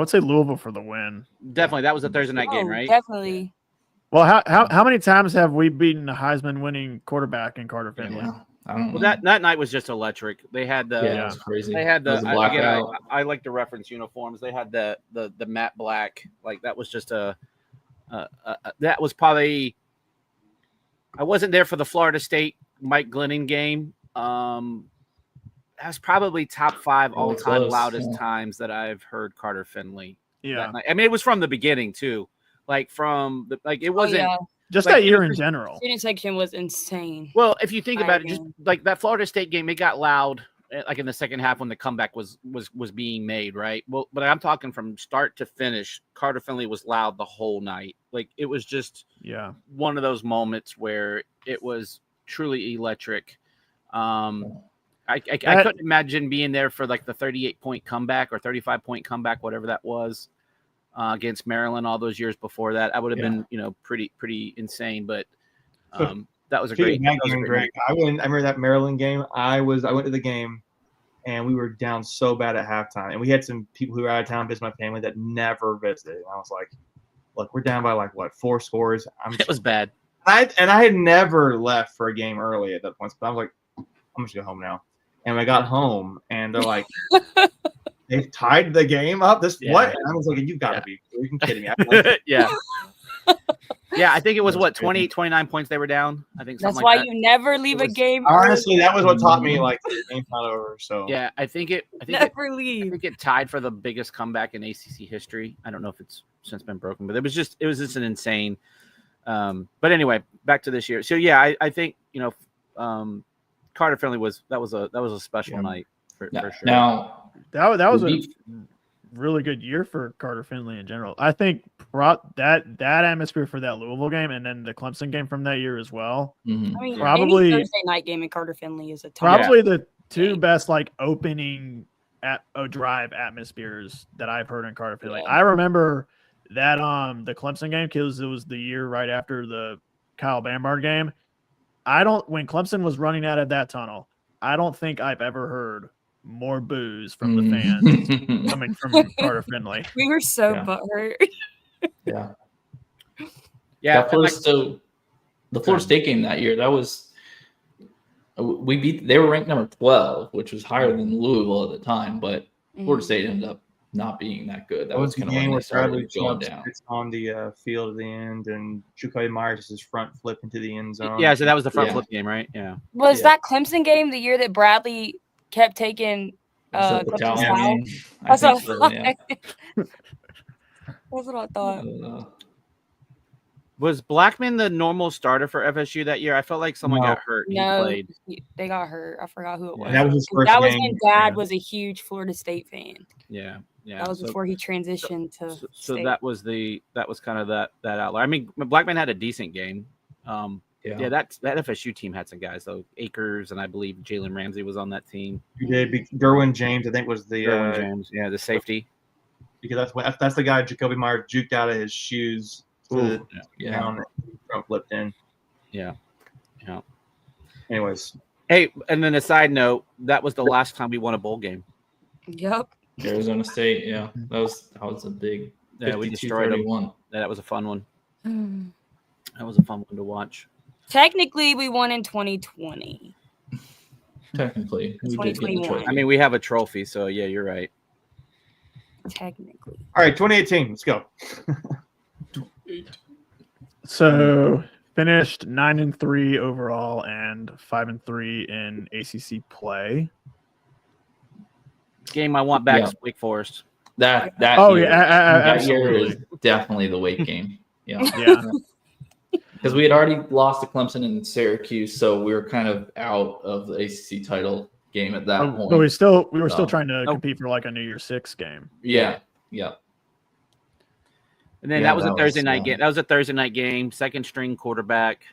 say Louisville for the win. Definitely. That was a Thursday night game, right? Definitely. Well, how many times have we beaten a Heisman winning quarterback in Carter Finley? Yeah. I don't know. Well, that night was just electric. They had that's crazy. They had the blackout. I like the reference uniforms. They had the matte black. Like that was just that was probably. I wasn't there for the Florida State Mike Glennon game. That's probably top 5 all-time loudest times that I've heard Carter Finley. Yeah, I mean, it was from the beginning too. Like it wasn't just that year in general. Student section was insane. Well, if you think about it, just like that Florida State game, it got loud like in the second half when the comeback was being made, right? Well, but I'm talking from start to finish. Carter Finley was loud the whole night. Like it was just one of those moments where it was truly electric. I couldn't imagine being there for like the 38-point comeback or 35-point comeback, whatever that was, against Maryland all those years before that. I would have been, pretty insane. But that was a great game. I remember that Maryland game. I went to the game, and we were down so bad at halftime, and we had some people who were out of town visit my family that never visited. And I was like, "Look, we're down by 4 scores." It was bad. I had never left for a game early at that point, but I was like, "I'm just going home now." And I got home, and they're like, "They've tied the game up." What? And I was like, "You got to be freaking kidding me!" Yeah. Yeah, I think it was 28, 29 points they were down. I think That's something why like that. you never leave a game. Honestly, that was what taught me like the game's not over. So Yeah, I think it leave. I think it tied for the biggest comeback in ACC history. I don't know if it's since been broken, but it was just an insane. But anyway, back to this year. So yeah, I think Carter Finley was a special night for sure. Now that was a really good year for Carter Finley in general. I think that atmosphere for that Louisville game and then the Clemson game from that year as well. Mm-hmm. I mean, probably any Thursday night game in Carter Finley is a probably the two best like opening drive atmospheres that I've heard in Carter Finley. I remember that the Clemson game because it was the year right after the Kyle Bambard game. When Clemson was running out of that tunnel, I don't think I've ever heard more boos from the fans coming from Carter Finley. We were so butthurt. Yeah. Yeah. The Florida State game that year, that was they were ranked number 12, which was higher than Louisville at the time, but Florida State ended up not being that good. That was kind of when they started going down. On the field at the end, and Jacoby Myers his front flip into the end zone. Yeah, so that was the front flip game, right? Yeah. Was that Clemson game the year that Bradley kept taking Clemson's foul? That's what I thought. Was Blackman the normal starter for FSU that year? I felt like someone got hurt. They got hurt. I forgot who it was. That was his first game. That was when Dad was a huge Florida State fan. Yeah. That was before he transitioned to. So that was kind of that outlier. I mean, Blackman had a decent game. That FSU team had some guys though. Akers and I believe Jalen Ramsey was on that team. Derwin James, I think, was the James, the safety. Because that's the guy Jacoby Myers juked out of his shoes. Front flipped in. Yeah. Anyways, hey, and then a side note, that was the last time we won a bowl game. Yep. Arizona State, that was a big. We destroyed them. That was a fun one. Mm. That was a fun one to watch. Technically, we won in 2020. Technically, we did get the trophy. I mean, we have a trophy, so yeah, you're right. Technically. All right, 2018. Let's go. So finished 9-3 overall and 5-3 in ACC play. Game I want back is Wake Forest. That year is definitely the Wake game. Yeah. Because we had already lost to Clemson and Syracuse, so we were kind of out of the ACC title game at that point. But we were still trying to compete for like a New Year's Six game. Yeah. And then that was a Thursday night game. That was a Thursday night game. Second string quarterback.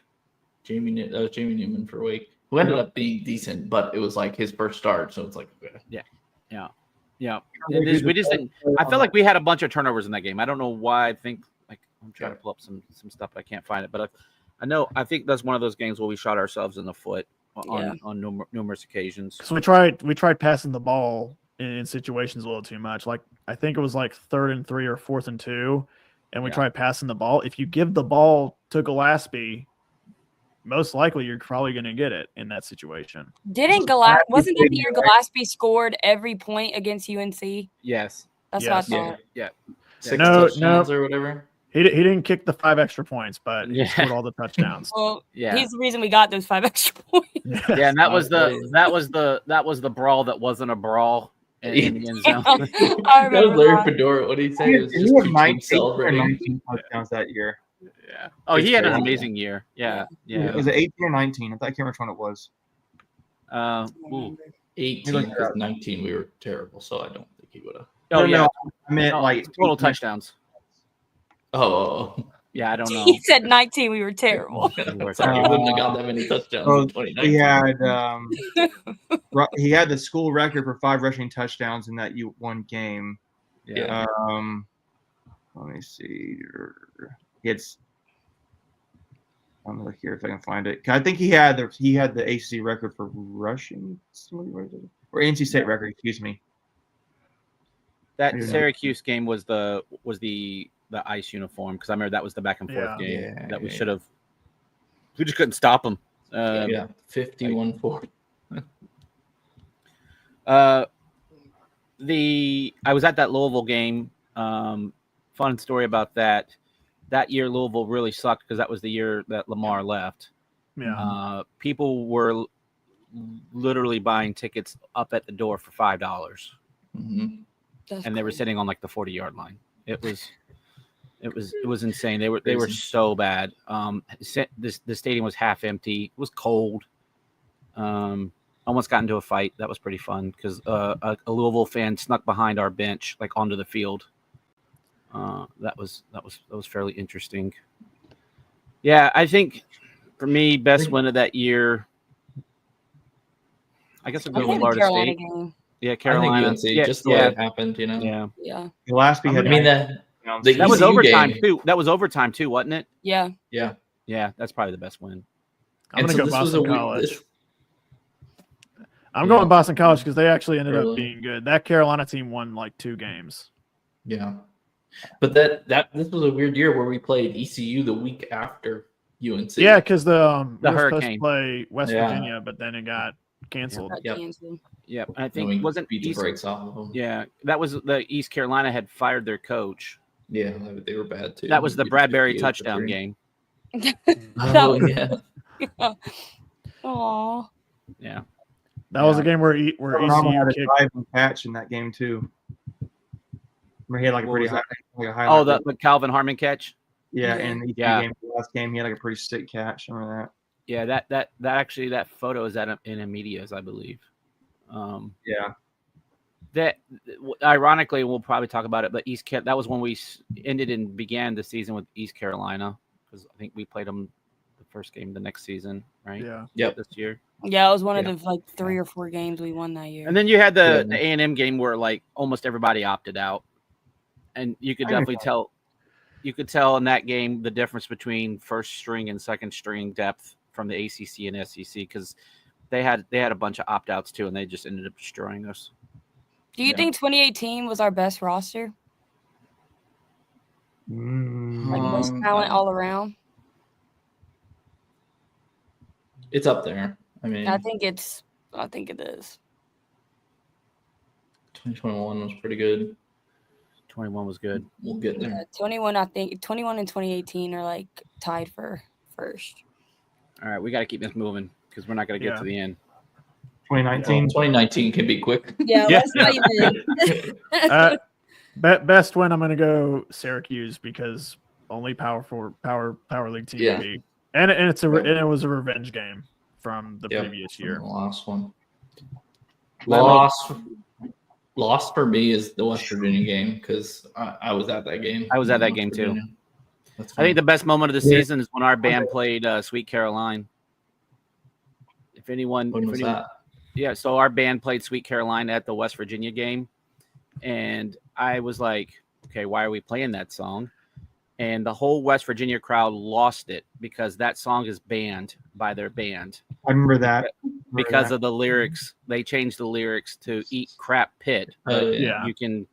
Jamie Newman for Wake, who ended up being decent, but it was like his first start, so it's like Yeah. We just didn't. I felt like we had a bunch of turnovers in that game. I don't know why. I think I'm trying to pull up some stuff. I can't find it, but I think that's one of those games where we shot ourselves in the foot on numerous occasions. So we tried passing the ball in situations a little too much. Like I think it was like 3rd and 3 or 4th and 2, and we tried passing the ball. If you give the ball to Gillespie, most likely you're probably going to get it in that situation. Wasn't that the year Gillespie scored every point against UNC? Yes. That's what I thought. Yeah. 6 touchdowns or whatever. He didn't kick the 5 extra points, but he scored all the touchdowns. Well, he's the reason we got those 5 extra points. Yeah, and that was the brawl that wasn't a brawl in the end zone. That was Larry Fedora. What did he say? It was just 19 touchdowns that year. Yeah. Oh, he had an amazing year. Yeah. Was it 18 or 19? I can't remember which one it was. 18 because 19 we were terrible, so I don't think he would have. Oh yeah, I meant total touchdowns. Oh. Yeah, I don't know. He said 19. We were terrible. Sorry, we wouldn't have got that many touchdowns in 2019. He had the school record for 5 rushing touchdowns in that one game. Yeah. Let me see. I'm gonna look here if I can find it. I think he had the ACC record for rushing, or NC State record. Excuse me. That Syracuse game was the ice uniform, because I remember that was the back and forth game that we should have. We just couldn't stop them. 51-4. I was at that Louisville game. Fun story about that. that year Louisville really sucked because that was the year that Lamar left. Yeah. People were literally buying tickets up at the door for $5, and they were sitting on like the 40-yard line. It was insane. They were so bad. The stadium was half empty. It was cold. Almost got into a fight. That was pretty fun because a Louisville fan snuck behind our bench, like onto the field. That was fairly interesting. Yeah, I think for me, best win of that year, I guess I'll go with Florida State. Game. Yeah, Carolina. I think UNC, just the way it happened, you know. Yeah. Gillespie had. I mean, that ECU was overtime game. too. That was overtime too, wasn't it? Yeah. Yeah, that's probably the best win. I'm going to go Boston College. I'm going Boston College because they actually ended up being good. That Carolina team won like 2 games. Yeah. But this was a weird year where we played ECU the week after UNC. Yeah, because the Hurricane supposed to play West Virginia, but then it got canceled. Yeah, I think wasn't beat the brakes off of them. Yeah, that was the East Carolina had fired their coach. Yeah, they were bad too. That was the Bradbury touchdown game. Oh yeah. Aw. Yeah. That was a game where ECU had a kicked. dive and catch in that game too. Remember he had like a pretty high. Oh, the Calvin Harmon catch. Yeah, and the game, the last game, he had like a pretty sick catch. Remember that? Yeah, that photo is in Amedia's, I believe. Yeah. That ironically, we'll probably talk about it, but that was when we ended and began the season with East Carolina because I think we played them the first game the next season, right? Yeah. Yep. This year. Yeah, it was one of the like 3 or 4 games we won that year. And then you had the A&M game where like almost everybody opted out, and you could definitely tell. You could tell in that game the difference between first string and second string depth from the ACC and SEC because they had a bunch of opt outs too, and they just ended up destroying us. Do you think 2018 was our best roster? Like most talent all around? It's up there. I mean, I think it is. 2021 was pretty good. 21 was good. We'll get there. Yeah, 21, I think 21 and 2018 are like tied for first. All right, we got to keep this moving because we're not going to get to the end. 2019 can be quick. Yeah, let's not even. Best win, I'm going to go Syracuse because only power league team Yeah. beat. And it was a revenge game from the previous year. The last one. Lost for me is the West Virginia game because I was at that game. I was at that game too. I think the best moment of the season is when our band played Sweet Caroline. When was that? Yeah, so our band played Sweet Caroline at the West Virginia game, and I was like, okay, why are we playing that song? And the whole West Virginia crowd lost it because that song is banned by their band. I remember that. Because of the lyrics. They changed the lyrics to eat crap pit. You can,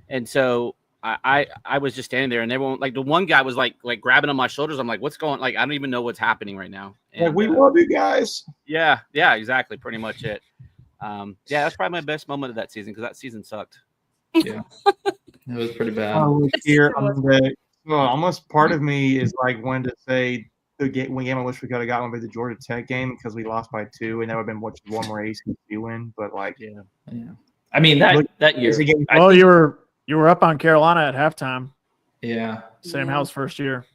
and so I was just standing there and everyone, like the one guy was like grabbing on my shoulders. I'm like, what's going, like, I don't even know what's happening right now. And, we love you guys. Yeah, exactly. Pretty much it. That's probably my best moment of that season because that season sucked. Yeah. It was pretty bad. Almost part of me is like when to say the game I wish we could have gotten would be the Georgia Tech game because we lost by 2 and that would have been one more ACC win. But like, yeah. I mean that year. Well, you were up on Carolina at halftime. Yeah. Same house first year.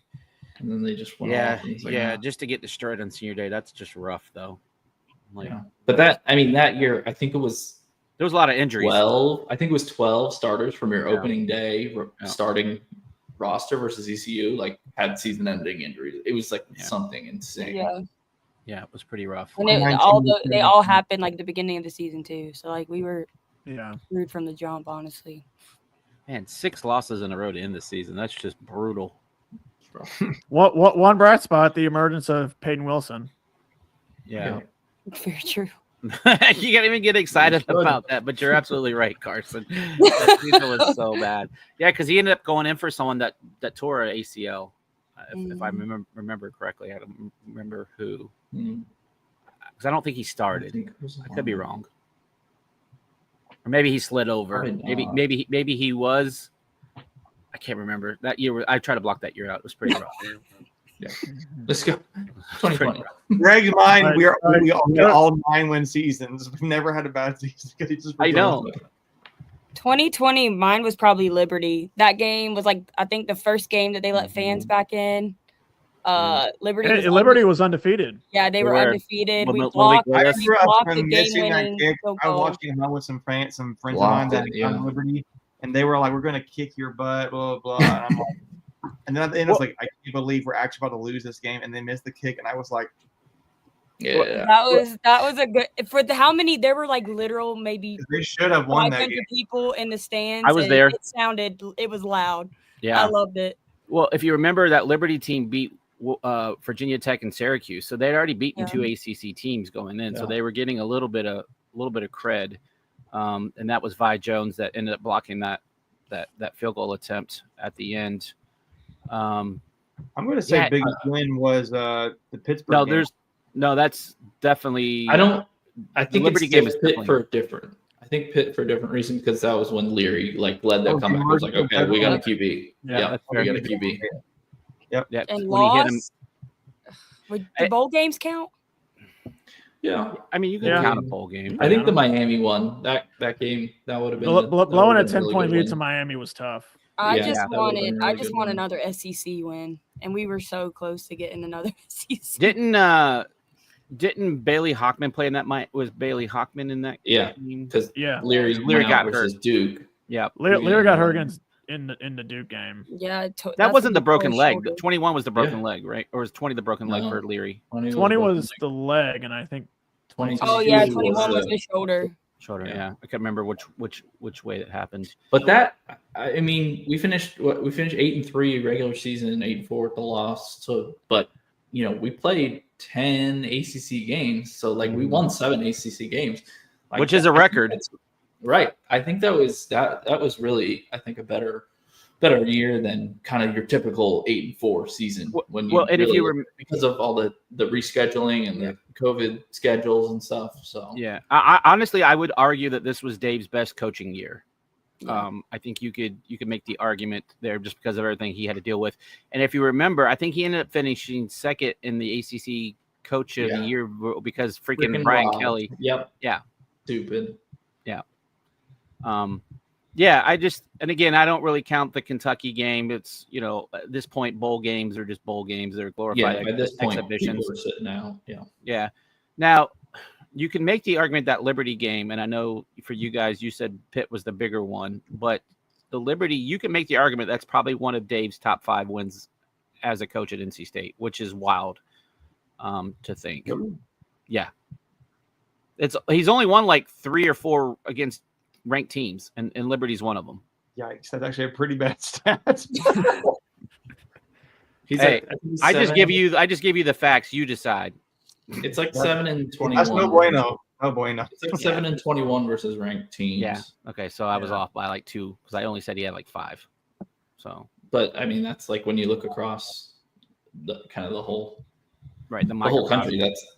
And then they just went off. Like, just to get destroyed on senior day, that's just rough though. But that year, I think there was a lot of injuries. 12. I think it was 12 starters from your opening day starting roster versus ECU like had season-ending injuries. It was like something insane. Yeah, it was pretty rough. And they all happened like the beginning of the season too. So like we were screwed from the jump, honestly. Man, 6 losses in a row to end the season. That's just brutal. What one bright spot? The emergence of Peyton Wilson. Yeah. Very true. You can't even get excited about that, but you're absolutely right, Carson. That season was so bad. Yeah, because he ended up going in for someone that tore an ACL, if I remember correctly. I don't remember who, because I don't think he started. I could be wrong, or maybe he slid over. Maybe he was. I can't remember that year. I tried to block that year out. It was pretty rough. Yeah. Let's go. 2020. Greg's mine. Right, We all 9-win seasons. We've never had a bad season. I know. 2020, mine was probably Liberty. That game was like, I think the first game that they let fans back in. Liberty was undefeated. Yeah, they were undefeated. We When blocked I grew up the from game missing that winning. kick. I was watching home with some friends of mine that on Liberty, and they were like, "We're going to kick your butt," blah blah blah. And I'm like, and then at the end, I was like, "I can't believe we're actually about to lose this game," and they missed the kick, and I was like, Yeah, that was a good for the how many there were like literal maybe they should have won that 500 game. people in the stands. I was there. It was loud. Yeah, I loved it. Well, if you remember, that Liberty team beat Virginia Tech and Syracuse, so they'd already beaten 2 ACC teams going in, so they were getting a little bit of cred, and that was Vi Jones that ended up blocking that field goal attempt at the end. I'm going to say biggest win was the Pittsburgh. No, that's definitely. I think Liberty game is Pitt for different. I think Pitt for a different reason because that was when Leary led that comeback. I was like, okay, we got a QB. Yeah, we got a QB. Yep. Yeah. And when lost. he hit him, Would the bowl games count? Yeah, I mean you can count a bowl game. I think the Miami one that game that would have been blowing a 10-point lead to Miami was tough. I just want another SEC win, and we were so close to getting another SEC. Didn't Bailey Hockman play in that? Was Bailey Hockman in that? Yeah, game? because Leary got versus hurt. Duke. Yeah, Leary got hurt in the Duke game. Yeah, that wasn't the broken leg. 21 was the broken leg, right? Or was 20 the broken leg for Leary? 20 was the leg, and I think 22. Oh yeah, 21 was the shoulder. Yeah. I can't remember which way that happened. But that, I mean, we finished 8-3 regular season, 8-4 at the loss. So, but we played 10 ACC games, so like we won 7 ACC games, which is a record. Right. I think that was really, I think, a better year than kind of your typical 8-4 season. Because of all the rescheduling and the COVID schedules and stuff. So yeah, I honestly I would argue that this was Dave's best coaching year. Yeah. I think you could make the argument there just because of everything he had to deal with. And if you remember, I think he ended up finishing second in the ACC Coach of the Year because freaking Brian Kelly. Yep. Yeah. Stupid. Yeah. Yeah, I don't really count the Kentucky game. It's, at this point, bowl games are just bowl games. They're glorified at this point, exhibitions. People are sitting out. Yeah. Yeah. Now, you can make the argument that Liberty game, and I know for you guys, you said Pitt was the bigger one, but the Liberty, you can make the argument that's probably one of Dave's top 5 wins as a coach at NC State, which is wild to think. Yeah. He's only won like 3 or 4 against ranked teams, and Liberty's one of them. Yikes, that's actually a pretty bad stat. I just give you the facts. You decide. It's like 7-21. That's no bueno. No bueno. It's like 7-21 versus ranked teams. Yeah. Okay, so I was off by like 2 because I only said he had like 5. So, but I mean, that's like when you look across the kind of the whole whole country. That's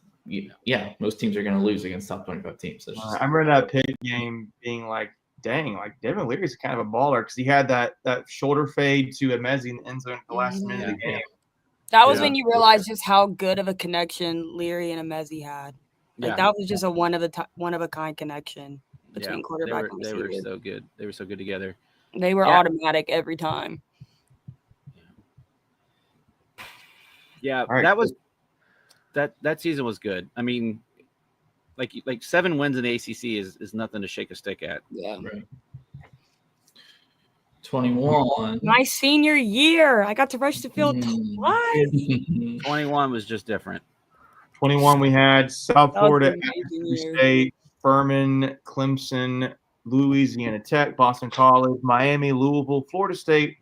most teams are going to lose against top 25 teams. I remember that Pitt game being like, dang, like Devin Leary's kind of a baller because he had that shoulder fade to Emezi in the end zone at the last minute of the game. That was when you realized just how good of a connection Leary and Emezi had. Like that was just a one of a kind connection between quarterback and receiver. They were so good. They were so good together. They were automatic every time. Yeah, that season was good. I mean, like 7 wins in the ACC is nothing to shake a stick at. Yeah. Right. 21. My senior year, I got to rush the field twice. 21 was just different. 21, we had South Florida, State, Furman, Clemson, Louisiana Tech, Boston College, Miami, Louisville, Florida State,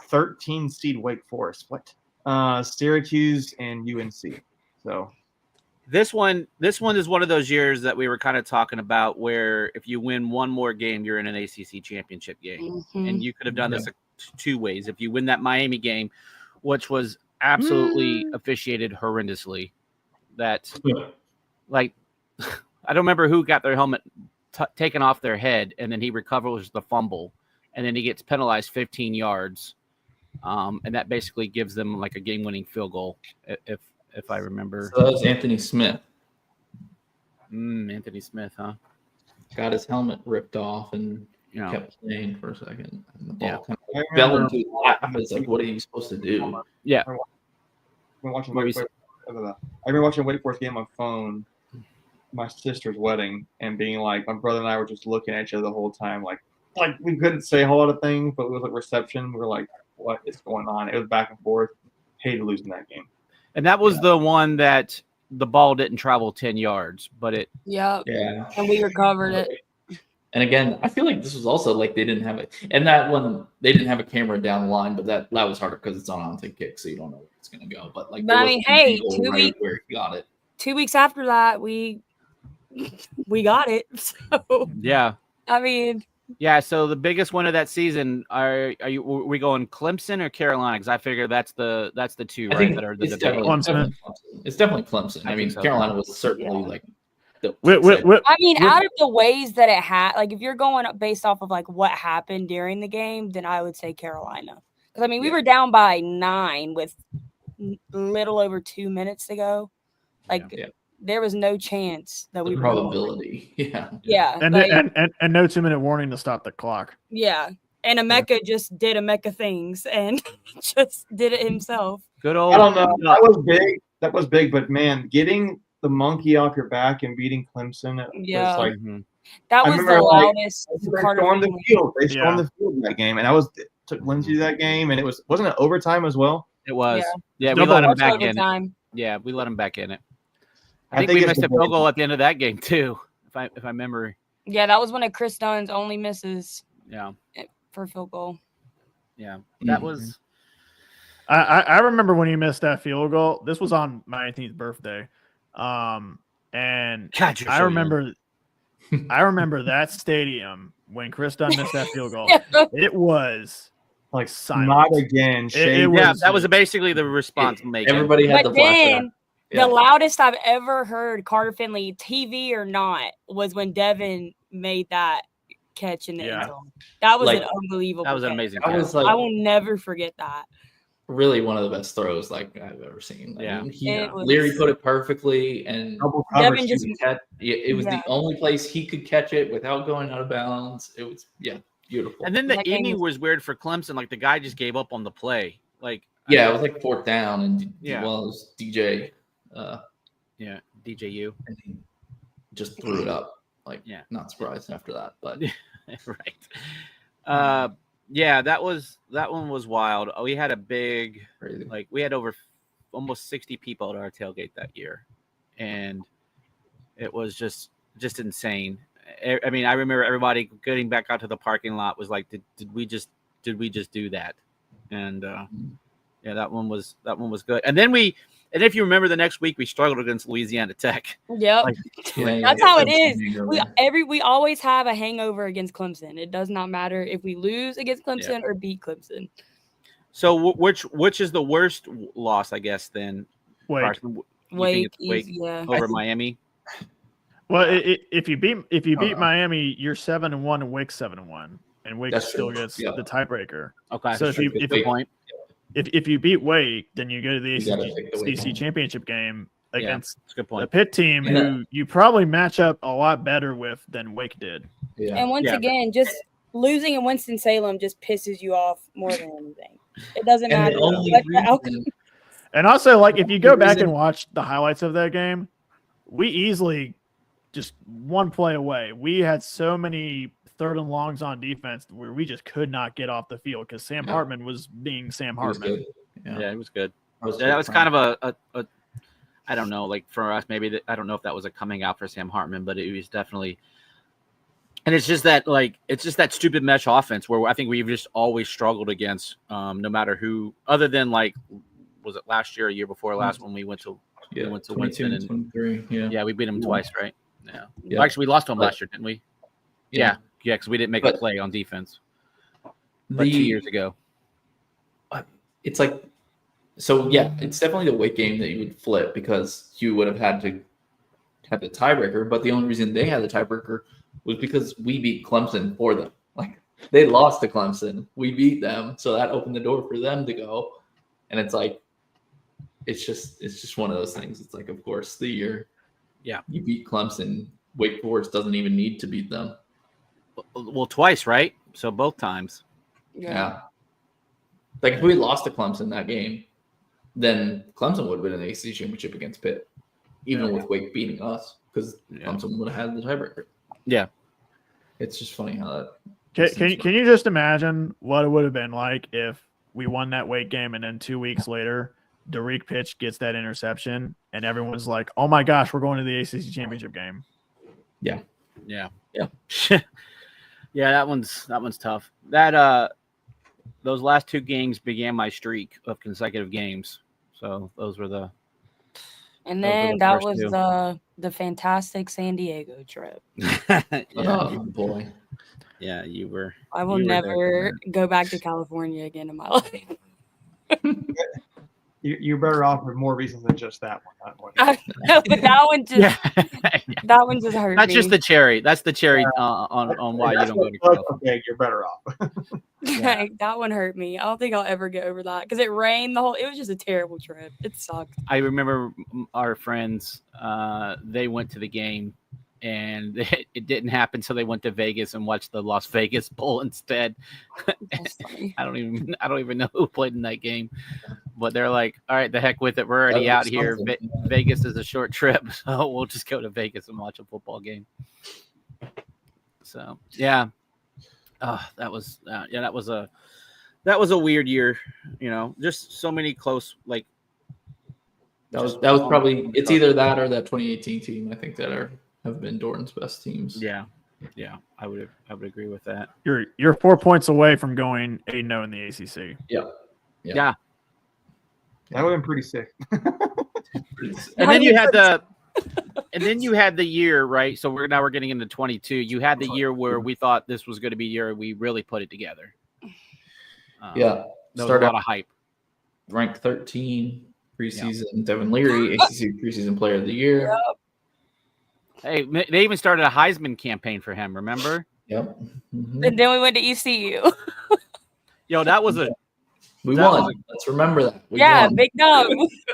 13 seed Wake Forest. What? Syracuse and UNC. So this one is one of those years that we were kind of talking about where if you win one more game, you're in an ACC championship game. And you could have done this 2 ways. If you win that Miami game, which was absolutely officiated horrendously, that like I don't remember who got their helmet taken off their head and then he recovers the fumble and then he gets penalized 15 yards, and that basically gives them like a game-winning field goal, if I remember. So that was Anthony Smith. Anthony Smith, huh? Got his helmet ripped off and kept playing for a second. And the ball kind of I fell remember- into his lap. I was like, what are you supposed to do? Yeah. I've been watching What were you I've been watching a Wake Forest game on my phone, my sister's wedding, and being like, my brother and I were just looking at each other the whole time, like we couldn't say a whole lot of things, but it was like reception. We were like, what is going on? It was back and forth. Hated losing that game. And that was the one that the ball didn't travel 10 yards, but it. Yeah. Yeah. And we recovered it. And again, I feel like this was also like they didn't have it. And that one, they didn't have a camera down the line, but that was harder because it's on onside kick, so you don't know where it's going to go. But like, But I mean, hey, 2 weeks where he got it. 2 weeks after that, we got it. So Yeah. I mean, Yeah. So the biggest one of that season, are we going Clemson or Carolina? Because I figure that's the two, I right? think That are the it's debate. Clemson. It's definitely Clemson. I mean, so. Carolina was certainly Yeah. like. I mean, out of the ways that it had, like if you're going based off of like what happened during the game, then I would say Carolina. Because I mean, we were down by 9 with little over 2 minutes to go. Like there was no chance that we the were probability. Yeah. Yeah. And, like, and no 2-minute warning to stop the clock. yeah. And Emeka just did Emeka things and just did it himself. Good old. I don't know. That was big. That was big. But man, getting the monkey off your back and beating Clemson, Yeah. was like That I was remember, the like, loudest they Carter stormed the family. field. They stormed the field in that game, and it took Lindsay to that game, and wasn't it overtime as well? It was. Yeah. Yeah, we Double let him Much back in. overtime. Yeah, we let him back in it. I I think think we it's missed the a field ball. goal at the end of that game too, if I remember. Yeah, that was one of Chris Dunn's only misses Yeah, for field goal. yeah, that was. I remember when he missed that field goal. This was on my 18th birthday. And God, you're I so remember that stadium when Chris Dunn missed that field goal. It was Like silent. not again. Shane. was- Yeah, that was basically the response. Making Everybody had But the flash then there. the loudest I've ever heard Carter Finley, TV or not, was when Devin made that catch in the end zone. That was Like, an unbelievable. that was an catch. amazing. That catch. was like I will never forget that. really one of the best throws like I've ever seen. Yeah. I mean, It was- Leary put it perfectly, and Double Devin coverage. just- it was Yeah. the only place he could catch it without going out of bounds. It was beautiful. And then the That game inning was weird for Clemson. Like the guy just gave up on the play. Like it was like 4th down, and it was DJ. yeah, DJU. And he just threw it up. Like, Yeah. not surprised after that, but right. Yeah, that one was wild. We had a big, crazy. like we had over almost 60 people at our tailgate that year, and it was just insane. I mean, I remember everybody getting back out to the parking lot was like, did we just do that? And that one was good. And then if you remember, the next week we struggled against Louisiana Tech. Yep. Like, That's how it is. We always have a hangover against Clemson. It does not matter if we lose against Clemson or beat Clemson. So which is the worst loss, I guess, then? Wake. Carson? You think Wake, it's Wake yeah. over Miami? Well, if you beat Miami, you're 7-1 and Wake's 7-1, and Wake That's still true. gets Yeah. the tiebreaker. Okay. So if Good point. if you beat Wake, then you go to the You gotta take the Wake ACC home. championship game against That's a good the point. Pitt team, And who you probably match up a lot better with than Wake did. Yeah. And once Yeah. again, just losing in Winston-Salem just pisses you off more than anything. It doesn't And matter. the only what the outcome- reason, And also, like, if you go back reason- and watch the highlights of that game, we easily just one play away. We had so many 3rd and longs on defense where we just could not get off the field because Sam Hartman was being Sam it was Hartman. good. Yeah, it was good. That That was kind of a I don't know, like for us, maybe I don't know if that was a coming out for Sam Hartman, but it was definitely. And it's just that stupid mesh offense where I think we've just always struggled against, no matter who, other than like, was it last year or year before last when we went to went to 22 Winston and 23. Yeah. we beat them twice, right? Yeah. Yeah. Well, actually, we lost to them last year, didn't we? Yeah, because we didn't make a But- play on defense. But 2 years ago. It's like, so yeah, it's definitely the Wake game that you would flip because you would have had to have the tiebreaker. But the only reason they had the tiebreaker was because we beat Clemson for them. Like They lost to Clemson. We beat them, so that opened the door for them to go. And it's like, it's just one of those things. It's like, of course, the year you beat Clemson, Wake Forest doesn't even need to beat them. Well, twice, right? So both times. Yeah. Like if we lost to Clemson that game, then Clemson would have been in the ACC championship against Pitt, even with Wake beating us, because Clemson would have had the tiebreaker. Yeah. It's just funny how that. Can you just imagine what it would have been like if we won that Wake game and then 2 weeks later, Derek Pitch gets that interception and everyone's like, "Oh my gosh, we're going to the ACC championship game." Yeah. Yeah. That one's tough. That those last 2 games began my streak of consecutive games. So those were the. And then that was the fantastic San Diego trip. Oh boy. Yeah, you were. I will never go back to California again in my life. You're better off with more reasons than just that one. That one just hurt That's me. just the cherry. That's the cherry on why you don't go to California. Okay, you're better off. That one hurt me. I don't think I'll ever get over that because it rained it was just a terrible trip. It sucked. I remember our friends, they went to the game and it didn't happen. So they went to Vegas and watched the Las Vegas Bowl instead. I don't even know who played in that game, but they're like, all right, the heck with it. We're already out here. Vegas is a short trip. So we'll just go to Vegas and watch a football game. So, yeah. That was a weird year, just so many close, like that was probably, it's either that or that 2018 team. I think that have been Doran's best teams. Yeah. I would agree with that. You're 4 points away from going 8-0 in the ACC. Yeah. That would have been pretty sick. And then you had the year, right? So we're getting into 22. You had the year where we thought this was going to be the year we really put it together. There was a lot of hype. Ranked 13 preseason. Devin Leary, ACC preseason player of the year. Yep. Hey, they even started a Heisman campaign for him. Remember? Yep. Mm-hmm. And then we went to ECU. That was we won. Let's remember that. We won. Big dub.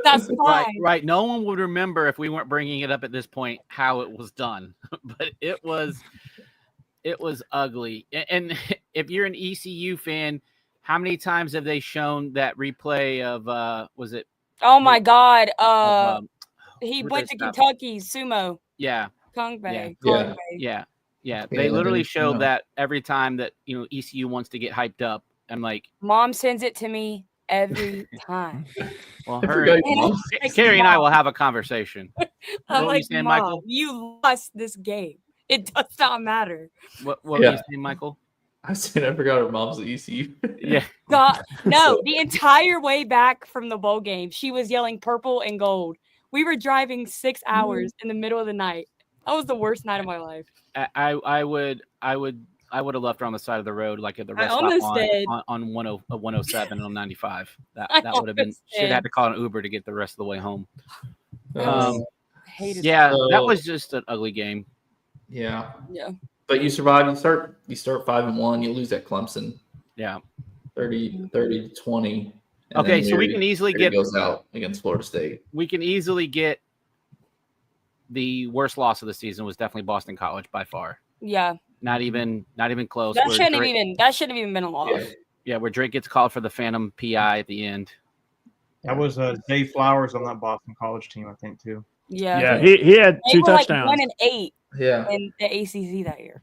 That's fine. Right. No one would remember if we weren't bringing it up at this point how it was done, but it was ugly. And if you're an ECU fan, how many times have they shown that replay of was it? Oh my God! He went to Kentucky sumo. Yeah. Kong Bay. Yeah. They literally show that every time that ECU wants to get hyped up. I'm like, Mom sends it to me every time. Well, Carrie and I will have a conversation. I'm like, Mom, Michael? You lost this game. It does not matter. What were you saying, Michael? I said I forgot her mom's at ECU. Yeah. No, the entire way back from the bowl game, she was yelling purple and gold. We were driving 6 hours in the middle of the night. That was the worst night of my life. I would have left her on the side of the road, like at the rest stop on 107 on 95. That would have been. She'd have had to call an Uber to get the rest of the way home. That was just an ugly game. Yeah. But you survive. You start 5-1. You lose at Clemson. Yeah. 30-20. Okay, so we can easily get goes out against Florida State. We can easily get the worst loss of the season was definitely Boston College by far. Yeah. Not even close. That shouldn't have even been a loss. Yeah, where Drake gets called for the phantom PI at the end. That was Zay Flowers on that Boston College team, I think, too. Yeah. He had 2 touchdowns. Like 1-8. Yeah. In the ACC that year.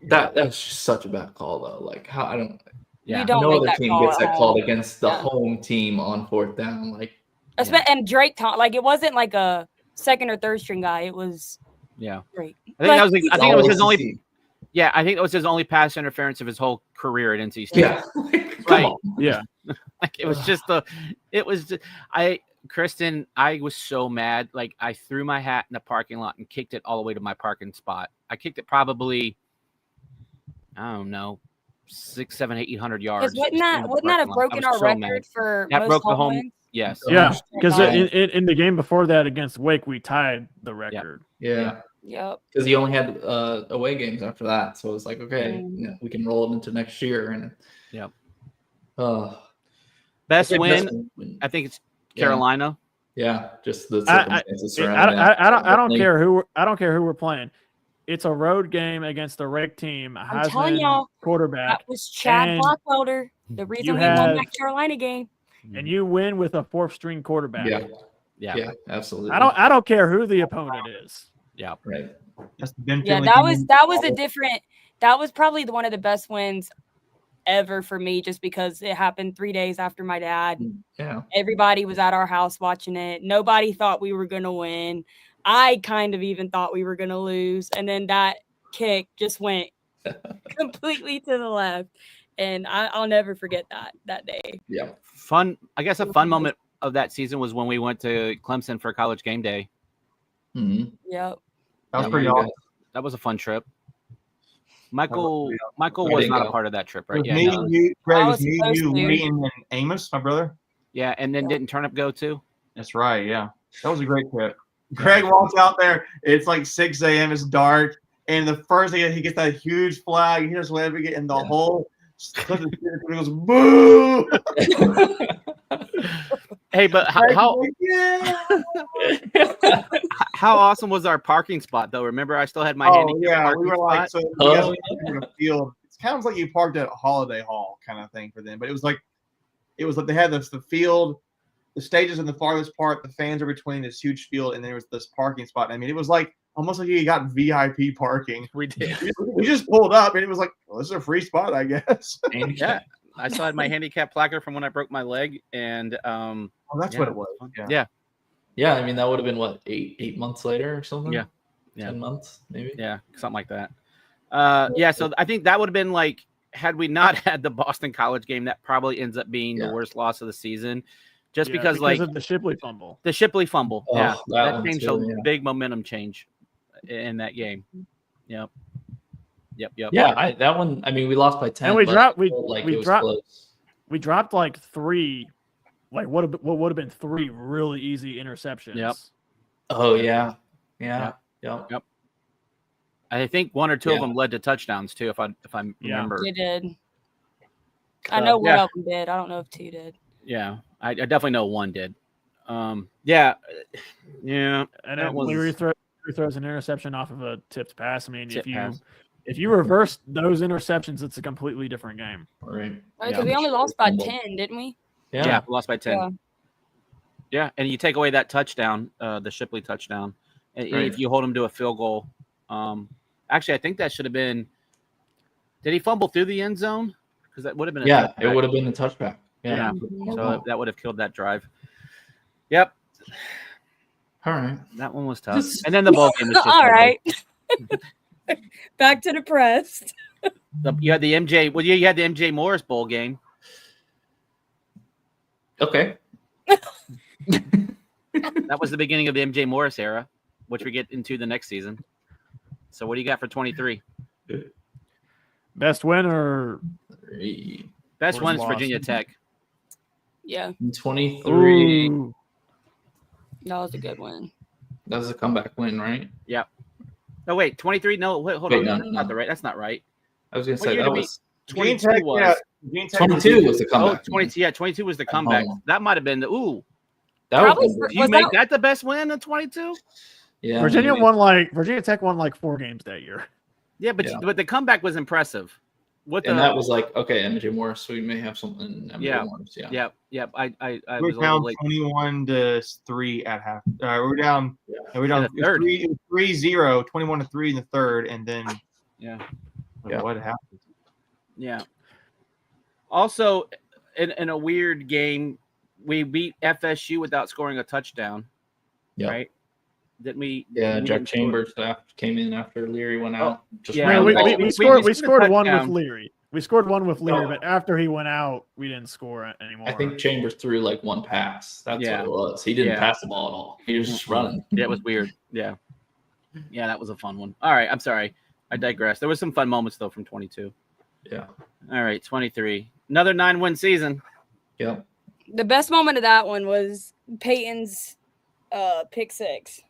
That's just such a bad call, though. Like how I don't. Yeah. No other team gets that called against the home team on 4th down. Like. And Drake, it wasn't like a second or third string guy. It was. Yeah. Great. I think it was his only. Yeah, I think that was his only pass interference of his whole career at NC State. Yeah, right. Yeah, like it was just Kristen, I was so mad. Like I threw my hat in the parking lot and kicked it all the way to my parking spot. I kicked it probably, I don't know, 600, 700, 800 yards. Wouldn't that have broken our record for that most broke the home? wins? Yes. Yeah, because in the game before that against Wake, we tied the record. Yeah. Yep. Because he only had away games after that, so it was like, okay, we can roll it into next year. And best win, I think it's Carolina. Yeah, just the circumstances surrounding that. I don't care who we're playing. It's a road game against a ranked team. I'm telling y'all, quarterback. That was Chad Blackwelder. The reason we won that Carolina game. And you win with a 4th-string quarterback. Yeah, absolutely. I don't care who the opponent is. Yeah, right. That was probably one of the best wins ever for me, just because it happened 3 days after my dad. Yeah. Everybody was at our house watching it. Nobody thought we were going to win. I kind of even thought we were going to lose. And then that kick just went completely to the left. And I'll never forget that day. Yeah. Fun. I guess a fun moment of that season was when we went to Clemson for College game day. Mm-hmm. Yep. That was pretty awesome. That was a fun trip. Michael was not a part of that trip, right? Greg, was me, you, Lee, and Amos, my brother. Yeah, and then didn't Turnip go too? That's right, yeah. That was a great trip. Greg walks out there, it's like 6 a.m., it's dark, and the first thing he gets that huge flag, he just waving it, and the whole goes, boo! Hey, but how awesome was our parking spot, though? Remember, I still had my handicap parking we were like, spot? so you guys were in a field. It sounds like you parked at a holiday hall kind of thing for them, but it was like they had the field, the stages in the farthest part, the fans are between this huge field, and there was this parking spot. I mean, it was like almost like you got VIP parking. We did. We just pulled up, and it was like, well, this is a free spot, I guess. Yeah. I still had my handicap placard from when I broke my leg, and that's what it was. Yeah. I mean, that would have been what, 8 months later or something. 10 months maybe. Yeah, something like that. So I think that would have been like, had we not had the Boston College game, that probably ends up being the worst loss of the season, because of the Shipley fumble. That changed a big momentum change in that game. Yep. Yeah, that one. I mean, we lost by 10. And we dropped like 3, like what would have been 3 really easy interceptions. Yep. Oh yeah. I think 1 or 2 of them led to touchdowns too, if I remember. They did. I know one of them did. I don't know if 2 did. Yeah, I definitely know 1 did. Yeah. And then Leary throws an interception off of a tipped pass. I mean, if you reverse those interceptions, it's a completely different game. Right. Because we only lost by 10, didn't we? Yeah, we lost by 10. Yeah, and you take away that touchdown, the Shipley touchdown, and if you hold him to a field goal. Actually, I think that should have been. Did he fumble through the end zone? Because that would have been. It would have been a touchback. Yeah. So that would have killed that drive. Yep. All right. That one was tough. And then the ball game was just all right. Back to depressed. You had the MJ. Well, you had the MJ Morris bowl game. Okay. That was the beginning of the MJ Morris era, which we get into the next season. So, what do you got for 23? Best win or best win is Virginia Tech. Yeah. 23. Ooh. That was a good win. That was a comeback win, right? Yep. Oh wait, 23? No, wait, hold on. That's not right. I was gonna say that was 22 was 22 was the comeback. 22 was the comeback. That might have been the you make that the best win in 22? Yeah. Virginia Tech won like 4 games that year. Yeah, but the comeback was impressive. That was like, okay, MJ Morris, we may have something. Morris, I we're was down 21-3 at half. We're down. Yeah. We're down 3-0, 21-3 in the third, and then what happened? Yeah. Also, in a weird game, we beat FSU without scoring a touchdown. Yeah. Right? Didn't we? Yeah, Jack Chambers came in after Leary went out. We scored one with Leary. We scored one with Leary, but after he went out, we didn't score anymore. I think Chambers threw like 1 pass. That's what it was. He didn't pass the ball at all. He was just running. Yeah, it was weird. Yeah, that was a fun one. All right, I'm sorry. I digress. There was some fun moments, though, from 22. Yeah. All right, 23. Another 9-win season. Yeah. The best moment of that one was Peyton's pick 6.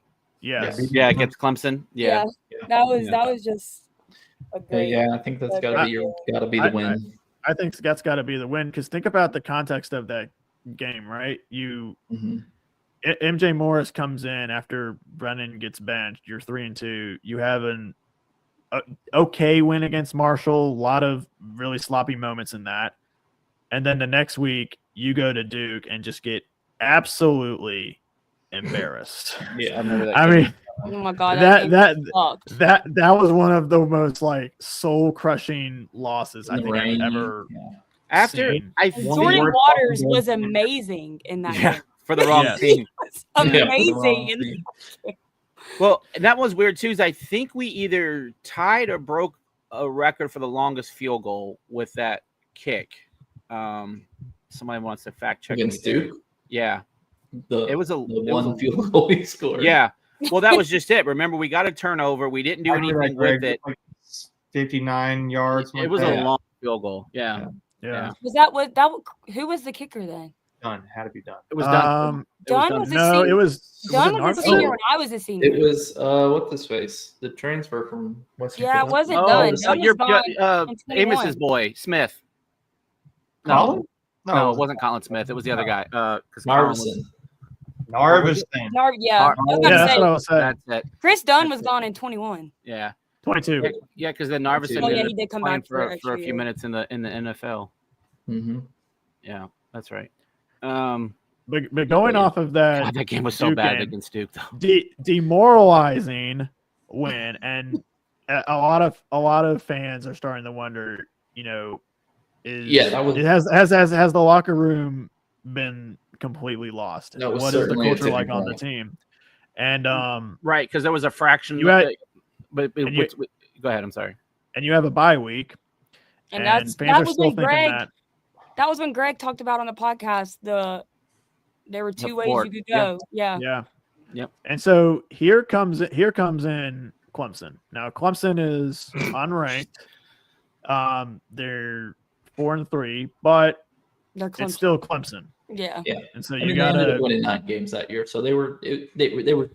Yes. Yeah, against Clemson. Yeah. That was just a great. Yeah, I think that's gotta be the win. I think that's got to be the win because think about the context of that game, right? MJ Morris comes in after Brennan gets benched. You're 3-2. You have an okay win against Morsell. A lot of really sloppy moments in that, and then the next week you go to Duke and just get absolutely embarrassed. Yeah, I remember that. I mean, oh my God, that was one of the most like soul crushing losses I think I've ever. After seen. Jordan Waters was amazing in that game. For the wrong team. Amazing. Well, and that was weird too. Is I think we either tied or broke a record for the longest field goal with that kick. Somebody wants to fact check against Duke. Yeah, it was one field goal we scored. Yeah, well, that was just it. Remember, we got a turnover. We didn't do anything with it. Like 59 yards. It was a long field goal. Yeah. Was that who was the kicker then? Done. Had to be done. It was done. Dunn was a no, senior. it was Dunn was a senior when I was a senior. It was what's his face? The transfer from Western. Yeah, it wasn't Dunn. Amos's boy, Smith. Colin? No, it wasn't Colin Smith. It was the other guy. Narvison. Yeah, that's what I was saying. That's it. Chris Dunn was gone in 21. Yeah. 22. Yeah, because then Narvison he did come back for a few minutes in the NFL. Mm-hmm. Yeah, that's right. But going off of that, God, that game was so bad against Duke, though. Demoralizing win, and a lot of fans are starting to wonder, has the locker room been completely lost? What is the culture like on the team? And right, because there was a fraction. But go ahead. I'm sorry. And you have a bye week, and that was when Greg. That was when Greg talked about on the podcast. There were two ways you could go. Yeah. Yep. And so here comes in Clemson. Now Clemson is unranked. They're 4-3, but it's still Clemson. Yeah. And so you got to win 9 games that year. So they were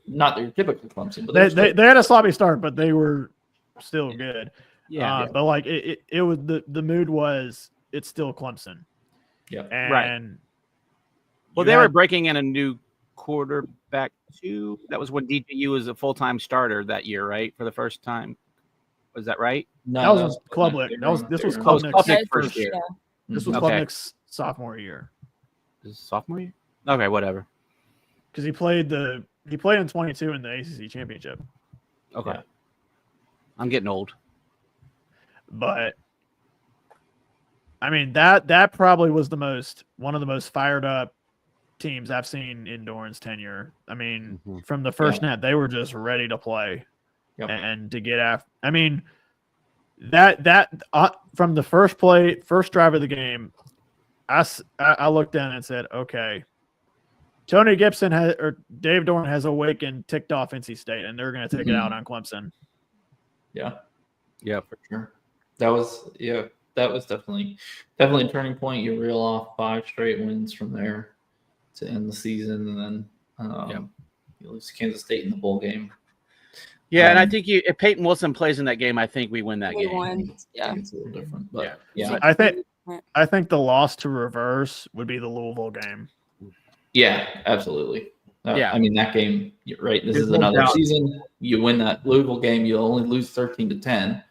not their typical Clemson, but they had a sloppy start, but they were still good. Yeah. But like it was the mood was it's still Clemson. Yeah. And they were breaking in a new quarterback too. That was when DJU was a full-time starter that year, right? For the first time. Was that right? No, that was Klubnik. This was Klubnik's first year. This was Klubnik's sophomore year. Is it sophomore year? Okay, whatever. Because he played in 22 in the ACC championship. Okay. Yeah. I'm getting old. But I mean that probably was one of the most fired up teams I've seen in Doran's tenure. I mean, from the first snap, they were just ready to play and to get after. I mean, that from the first drive of the game, I looked down and said, okay, Tony Gibson or Dave Doran has awakened, ticked off NC State, and they're going to take it out on Clemson. Yeah, for sure. That was definitely a turning point. You reel off 5 straight wins from there to end the season, and then you lose to Kansas State in the bowl game. Yeah, and I think if Peyton Wilson plays in that game, I think we win that game. Yeah, it's a little different, but So I think the loss to reverse would be the Louisville game. Yeah, absolutely. I mean that game. Right, this is another season. You win that Louisville game, you only lose 13-10,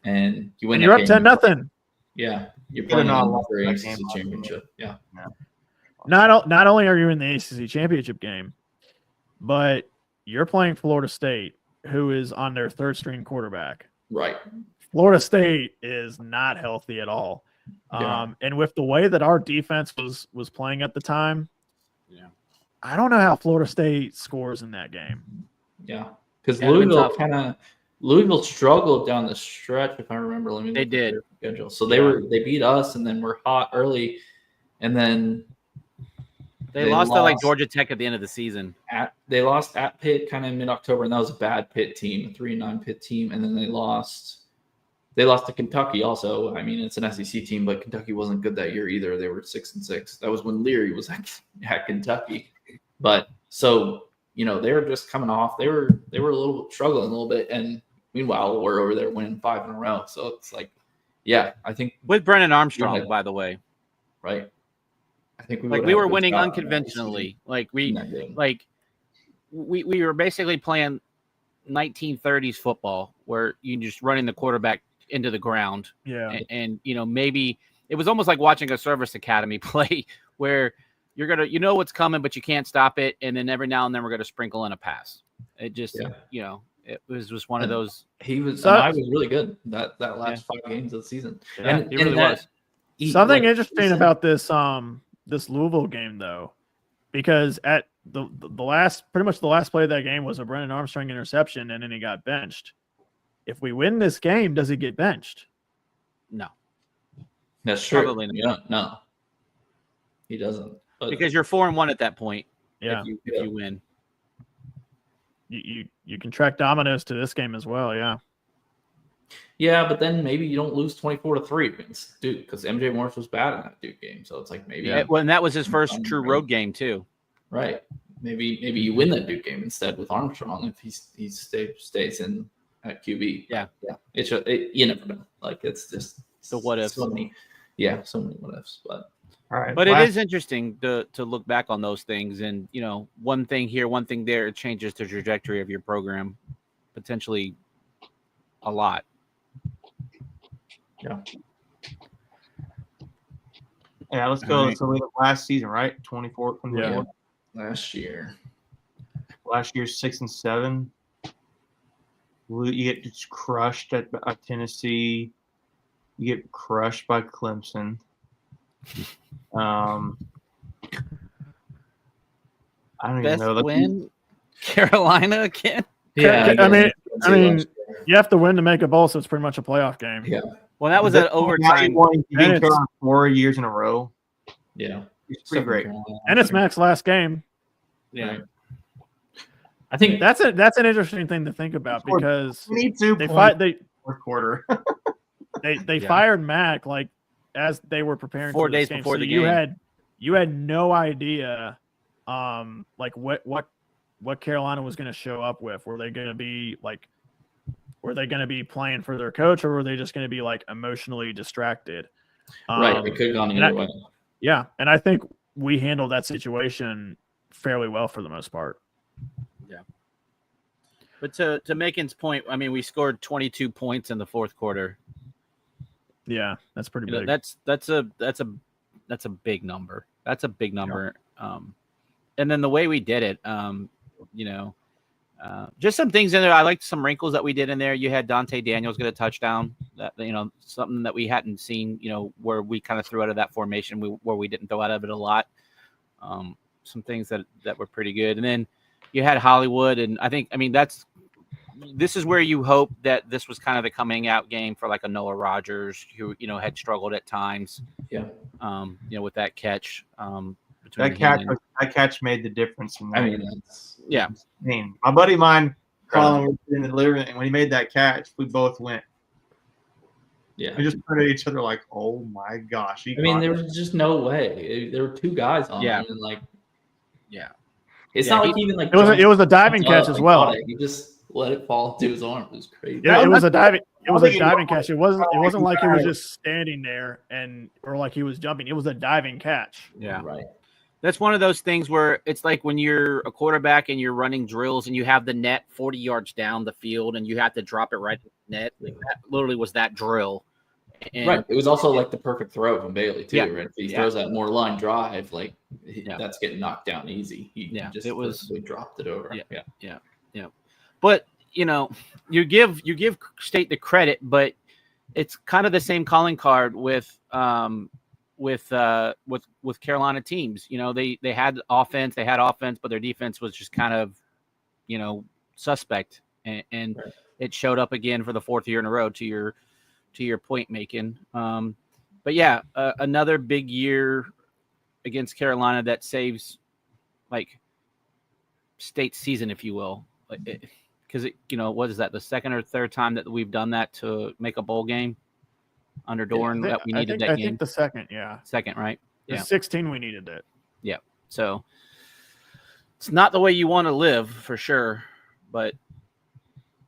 and you win. And you're up 10-0. Yeah, you're playing for the ACC championship. Yeah. Not only are you in the ACC championship game, but you're playing Florida State, who is on their third string quarterback. Right. Florida State is not healthy at all. And with the way that our defense was playing at the time, I don't know how Florida State scores in that game. Yeah, because Louisville struggled down the stretch, if I remember. They did. Schedule. So they beat us, and then we're hot early, and then they lost to like Georgia Tech at the end of the season. They lost at Pitt kind of mid-October, and that was a bad Pitt team, a 3-9 Pitt team, and then they lost. They lost to Kentucky also. I mean, it's an SEC team, but Kentucky wasn't good that year either. They were 6-6. That was when Leary was at Kentucky. But so they were just coming off. They were a little struggling a little bit, and meanwhile we're over there winning 5 in a row. So it's like, yeah, I think with Brennan Armstrong, by the way, right. I think we were winning unconventionally. We were basically playing 1930s football where you just running the quarterback into the ground. Yeah. And maybe it was almost like watching a service academy play where you're going to, what's coming, but you can't stop it. And then every now and then we're going to sprinkle in a pass. It just, it was just one of those. I was really good that last 5 games of the season. Yeah, he really was. Something interesting about this Louisville game though, because at the last play of that game was a Brennan Armstrong interception, and then he got benched. If we win this game, does he get benched? No. That's true. Probably not. No. He doesn't. But because you're 4-1 at that point. Yeah. If you win. You can track dominoes to this game as well, yeah. Yeah, but then maybe you don't lose 24-3 against Duke because MJ Morris was bad in that Duke game. So it's like maybe. Yeah, well, and that was his first true road game too. Right. Maybe you win that Duke game instead with Armstrong if he stays in at QB. Yeah. You never know. Like it's just the what ifs. So many what ifs. But all right. But it is interesting to look back on those things, and one thing here, one thing there, it changes the trajectory of your program potentially a lot. Yeah, let's go. Right. So we have last season, right? 24. Yeah. Last year. Last year's 6-7. You get just crushed at Tennessee. You get crushed by Clemson. I don't even know. Win Carolina again. Yeah, I mean, you have to win to make a bowl, so it's pretty much a playoff game. Yeah. Well, that was an overtime. 4 years in a row. Yeah, it's pretty great. And it's Mac's last game. Yeah. Right. I think that's an interesting thing to think about because fourth quarter. they fired Mac like as they were preparing 4 for days game. before so the game. You had no idea like what Carolina was going to show up with. Were they going to be playing for their coach, or were they just going to be like emotionally distracted? Right, it could have gone either way. Yeah, and I think we handled that situation fairly well for the most part. Yeah. But to Macon's point, I mean, we scored 22 points in the fourth quarter. Yeah, that's pretty big. That's a big number. That's a big number. Yeah. And then the way we did it, just some things in there. I liked some wrinkles that we did in there. You had Dante Daniels get a touchdown. That something that we hadn't seen. Where we kind of threw out of that formation, where we didn't throw out of it a lot. Some things that were pretty good. And then you had Hollywood, and this is where you hope that this was kind of the coming out game for like a Noah Rogers who had struggled at times. Yeah. With that catch. That catch made the difference. Yeah. My buddy of mine, Colin, was in the living room, and when he made that catch, we both went. Yeah. We just put at each other like, oh my gosh. There was just no way. There were two guys on him, and it's not like even like it was a diving catch as well. He just let it fall into his arm. It was crazy. Yeah, it was a diving catch. It wasn't like he was just standing there or like he was jumping. It was a diving catch. Yeah. Right. That's one of those things where it's like when you're a quarterback and you're running drills and you have the net 40 yards down the field and you have to drop it right at the net. Like that literally was that drill. And right. It was also like the perfect throw from Bailey too. Yeah. Right? If he throws that more line drive, that's getting knocked down easy. He dropped it over. Yeah. But you give State the credit, but it's kind of the same calling card with Carolina teams. They had offense, but their defense was just kind of, suspect, and right. It showed up again for the fourth year in a row. To your point making, but yeah, another big year against Carolina that saves like State's season, if you will, because what is that, the second or third time that we've done that to make a bowl game under Doran that we needed that game? I think the second, yeah. Second, right? Yeah. 16 we needed it. Yeah. So it's not the way you want to live for sure, but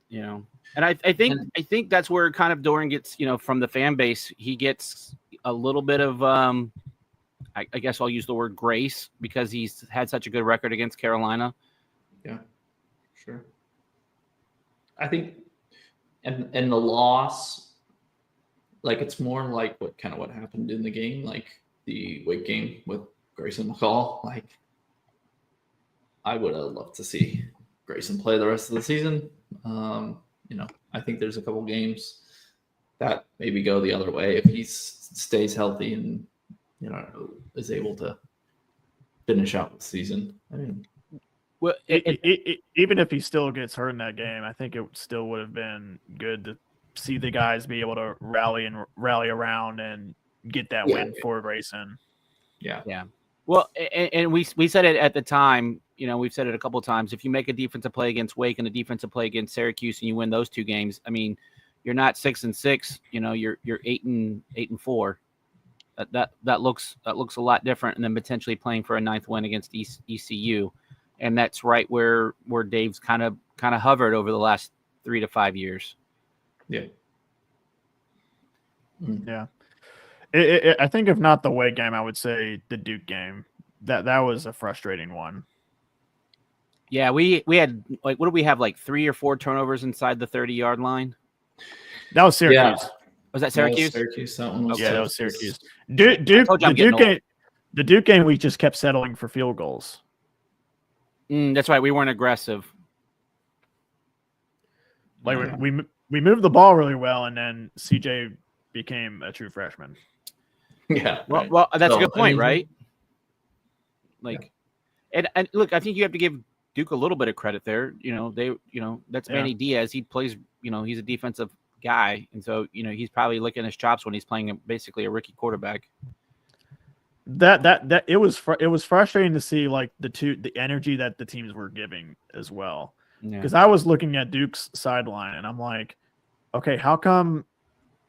you know, and I think that's where kind of Doran gets, you know, from the fan base, he gets a little bit of I guess I'll use the word grace because he's had such a good record against Carolina. Yeah, sure. I think, and the loss, like it's more like what happened in the game, like the Wake game with Grayson McCall. Like, I would have loved to see Grayson play the rest of the season. You know, I think there's a couple games that maybe go the other way if he stays healthy and, you know, is able to finish out the season. I mean, well, even if he still gets hurt in that game, I think it still would have been good to see the guys be able to rally around and get that win for Grayson. Yeah. Yeah. Well, and we said it at the time, you know, we've said it a couple of times. If you make a defensive play against Wake and a defensive play against Syracuse and you win those two games, I mean, you're not 6-6, you know, you're 8-4. That looks a lot different than potentially playing for a 9th win against ECU. And that's right where Dave's kind of hovered over the last 3 to 5 years. Yeah. Yeah. I think if not the Wake game, I would say the Duke game. That was a frustrating one. Yeah, we had, like, what did we have, like 3 or 4 turnovers inside the 30-yard line? That was Syracuse. Yeah. Was that Syracuse? That one was that was Syracuse. The Duke game, we just kept settling for field goals. That's right. We weren't aggressive. Like we moved the ball really well, and then CJ became a true freshman. Yeah. Well, that's a good point, right? Like, and look, I think you have to give Duke a little bit of credit there. You know, that's Manny Diaz. He plays, you know, he's a defensive guy, and so, you know, he's probably licking his chops when he's playing basically a rookie quarterback. That it was frustrating to see, like, the energy that the teams were giving as well. Because I was looking at Duke's sideline and I'm like, okay, how come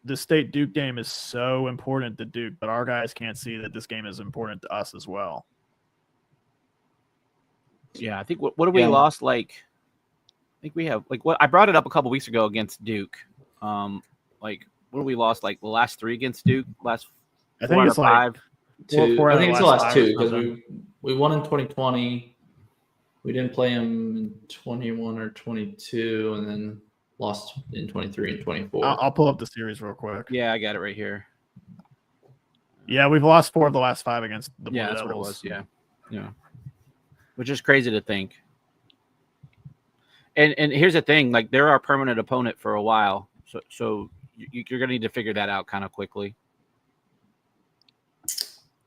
the State Duke game is so important to Duke, but our guys can't see that this game is important to us as well? Yeah, I think what have we lost? Like, I think we have, like, what I brought it up a couple weeks ago against Duke. Like, what have we lost? Like the last 3 against Duke, I think it's 5. Like 2. I think it's the last 2 because we won in 2020. We didn't play them in 21 or 22, and then lost in 23 and 24. I'll pull up the series real quick. Yeah, I got it right here. Yeah, we've lost 4 of the last 5 against the Blue Devils. Devils. What it was. Yeah. Which is crazy to think. And here's the thing: like, they're our permanent opponent for a while, so you're gonna need to figure that out kind of quickly.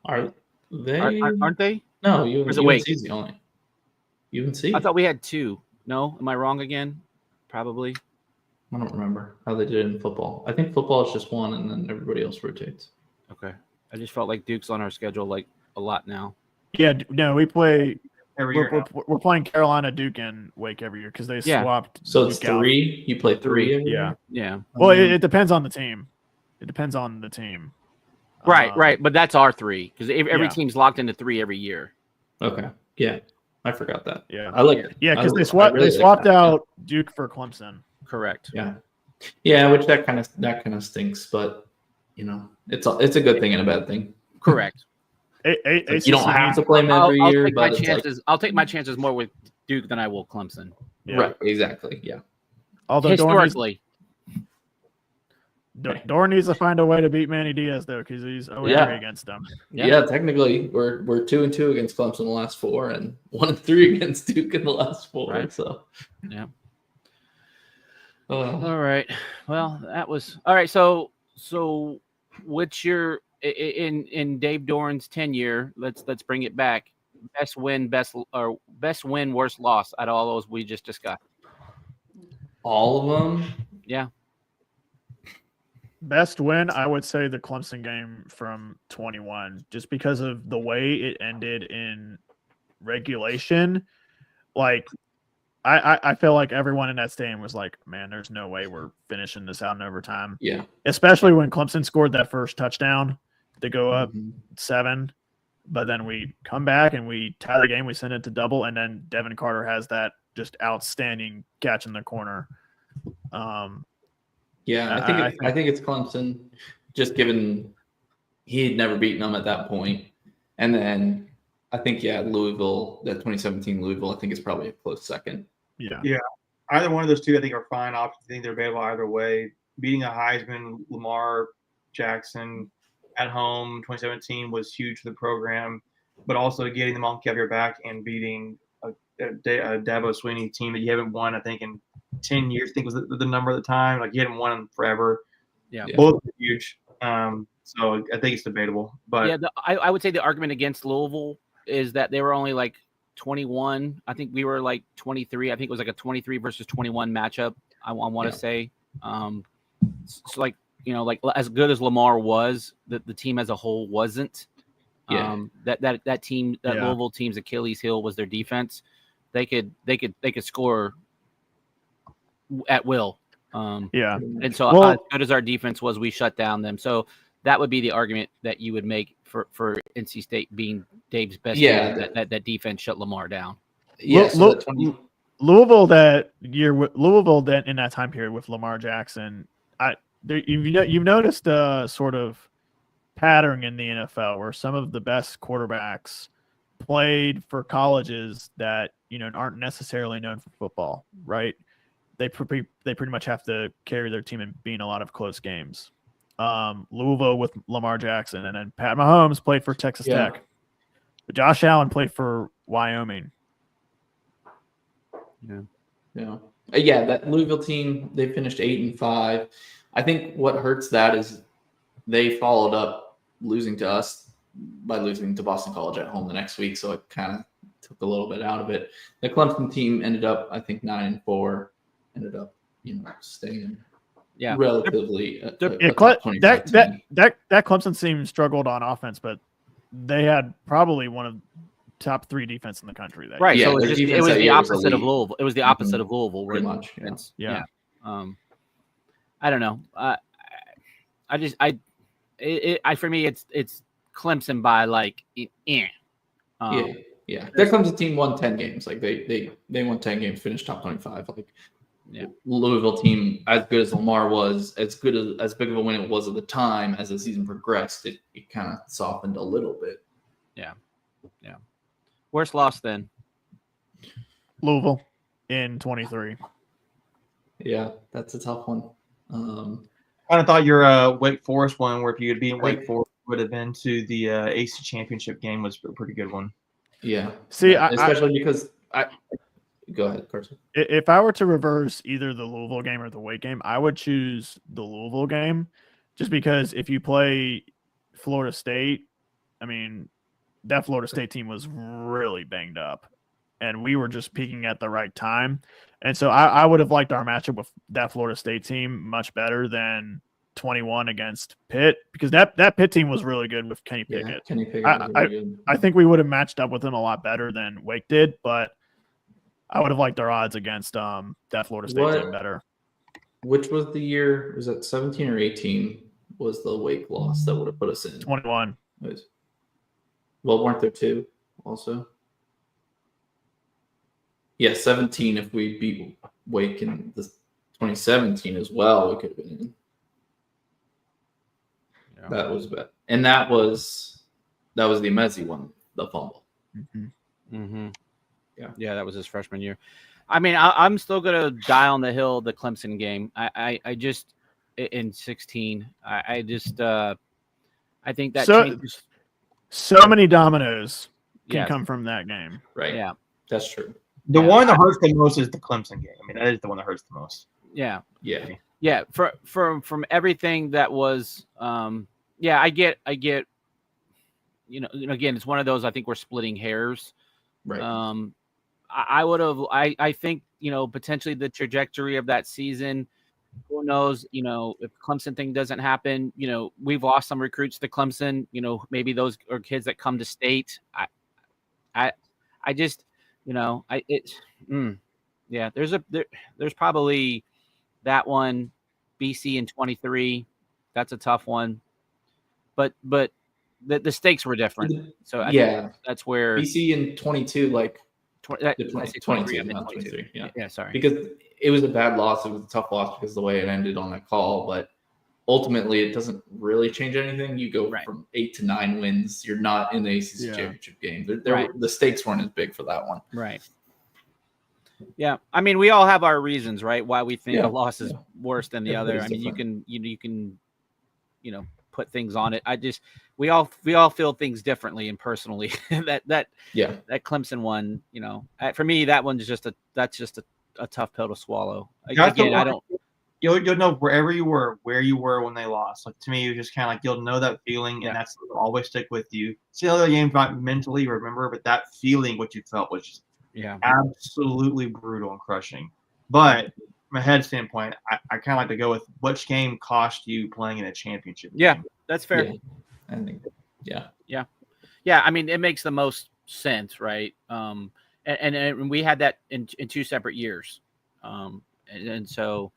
Are they? Aren't they? No, UNC's the only. UNC? I thought we had 2. No, am I wrong again? Probably. I don't remember how they did it in football. I think football is just 1, and then everybody else rotates. Okay. I just felt like Duke's on our schedule like a lot now. Yeah, no, we play every year. We're playing Carolina, Duke, and Wake every year because they swapped. So it's 3. You play 3 every year? Yeah. Well, it depends on the team. Right. But that's our 3 because every team's locked into 3 every year. Okay. Yeah. I forgot that. Yeah. I like it. Yeah, because they swapped out Duke for Clemson. Correct. Yeah. Yeah, which that kind of stinks, but, you know, it's a good thing and a bad thing. Correct. You don't have to play them every year, but I'll take my chances more with Duke than I will Clemson. Yeah. Right. Exactly. Yeah. Although historically, Doran needs to find a way to beat Manny Diaz though, because he's 0-3 against them. Yeah, technically we're 2-2 against Clemson in the last 4, and 1-3 against Duke in the last 4. Right. So yeah. All right. Well, that was all right. So what's your in Dave Doran's tenure? Let's bring it back. Best win, worst loss out of all those we just discussed. All of them. Yeah. Best win, I would say the Clemson game from 21, just because of the way it ended in regulation. Like, I feel like everyone in that stadium was like, man, there's no way we're finishing this out in overtime. Yeah. Especially when Clemson scored that first touchdown to go up 7. but then we come back and we tie the game. We send it to double, and then Devin Carter has that just outstanding catch in the corner. I think it's Clemson, just given he had never beaten them at that point, and then I think Louisville, that 2017 Louisville, I think is probably a close second. Yeah. Either one of those two, I think, are fine options. I think they're available either way. Beating a Heisman, Lamar Jackson at home 2017 was huge for the program, but also getting the monkey off your back and beating a Dabo Swinney team that you haven't won, I think, in 10 years, I think was the number at the time. Like, you hadn't won them forever. Yeah. Both are huge. So I think it's debatable. But I would say the argument against Louisville is that they were only like 21. I think we were like 23. I think it was like a 23 versus 21 matchup. I want to say, so like, like as good as Lamar was, the team as a whole wasn't. That team, Louisville team's Achilles heel was their defense. They could score at will. And so as good as our defense was, we shut down them. So that would be the argument that you would make for NC State being Dave's best. That defense shut Lamar down. Louisville that year, Louisville that in that time period with Lamar Jackson, you've noticed a sort of pattern in the NFL where some of the best quarterbacks played for colleges that aren't necessarily known for football, right? They pretty much have to carry their team and be in a lot of close games. Louisville with Lamar Jackson, and then Pat Mahomes played for Texas Tech. But Josh Allen played for Wyoming. That Louisville team, they finished 8-5. I think what hurts that is they followed up losing to us by losing to Boston College at home the next week, so it kind of took a little bit out of it. The Clemson team ended up, I think, 9-4. Ended up, staying relatively. That Clemson team struggled on offense, but they had probably one of top 3 defense in the country. Right. So it was the opposite of Louisville. It was the opposite of Louisville. Pretty much. I don't know. For me, it's Clemson by like. That Clemson team won 10 games. Like they won 10 games, finished top 25. Like. Louisville team, as good as Lamar was, as big of a win it was at the time, as the season progressed, it kind of softened a little bit. Yeah. Worst loss then? Louisville in 23. Yeah, that's a tough one. I thought your Wake Forest one, where if you had beaten Wake Forest, would have been to the AC championship game, was a pretty good one. Yeah. See, especially because Go ahead, Carson. If I were to reverse either the Louisville game or the Wake game, I would choose the Louisville game, just because if you play Florida State, I mean, that Florida State team was really banged up, and we were just peaking at the right time. And so I would have liked our matchup with that Florida State team much better than 21 against Pitt, because that Pitt team was really good with Kenny Pickett. Yeah, Kenny Pickett was really good. I think we would have matched up with them a lot better than Wake did, but I would have liked our odds against that Florida State team better. Which was the year? Was that 17 or 18? Was the Wake loss that would have put us in 21? Well, weren't there 2 also? Yeah, 17. If we beat Wake in the 2017 as well, we could have been in. Yeah. That was bad, and that was the Emezi one, the fumble. Yeah, that was his freshman year. I mean, I'm still gonna die on the hill the Clemson game. I just in 16. I think that changes. So many dominoes can come from that game. Right. Yeah, that's true. The one that hurts the most is the Clemson game. I mean, that is the one that hurts the most. Yeah. From everything that was. I get. Again, it's one of those. I think we're splitting hairs. Right. I think, potentially the trajectory of that season, who knows, if Clemson thing doesn't happen, we've lost some recruits to Clemson, maybe those are kids that come to state. There's probably that one, BC in 23. That's a tough one. But the stakes were different. So I think that's where BC in 22, like 23. Yeah, sorry. Because it was a bad loss. It was a tough loss because of the way it ended on that call. But ultimately, it doesn't really change anything. You go from 8 to 9 wins. You're not in the ACC championship game. The stakes weren't as big for that one. Right. Yeah, I mean, we all have our reasons, right? Why we think a loss is worse than the other. I mean, you can put things on it. We all feel things differently and personally. that Clemson one, for me, that one's just a tough pill to swallow. Again, I don't. You'll know where you were when they lost. Like, to me, you're just kind of like, you'll know that feeling, and that's will always stick with you. See how the game not mentally remember, but that feeling, what you felt was just absolutely brutal and crushing. But from a head standpoint, I kind of like to go with which game cost you playing in a championship game. Yeah, that's fair. Yeah. I think, yeah. I mean, it makes the most sense, right? And we had that in 2 separate years, and so,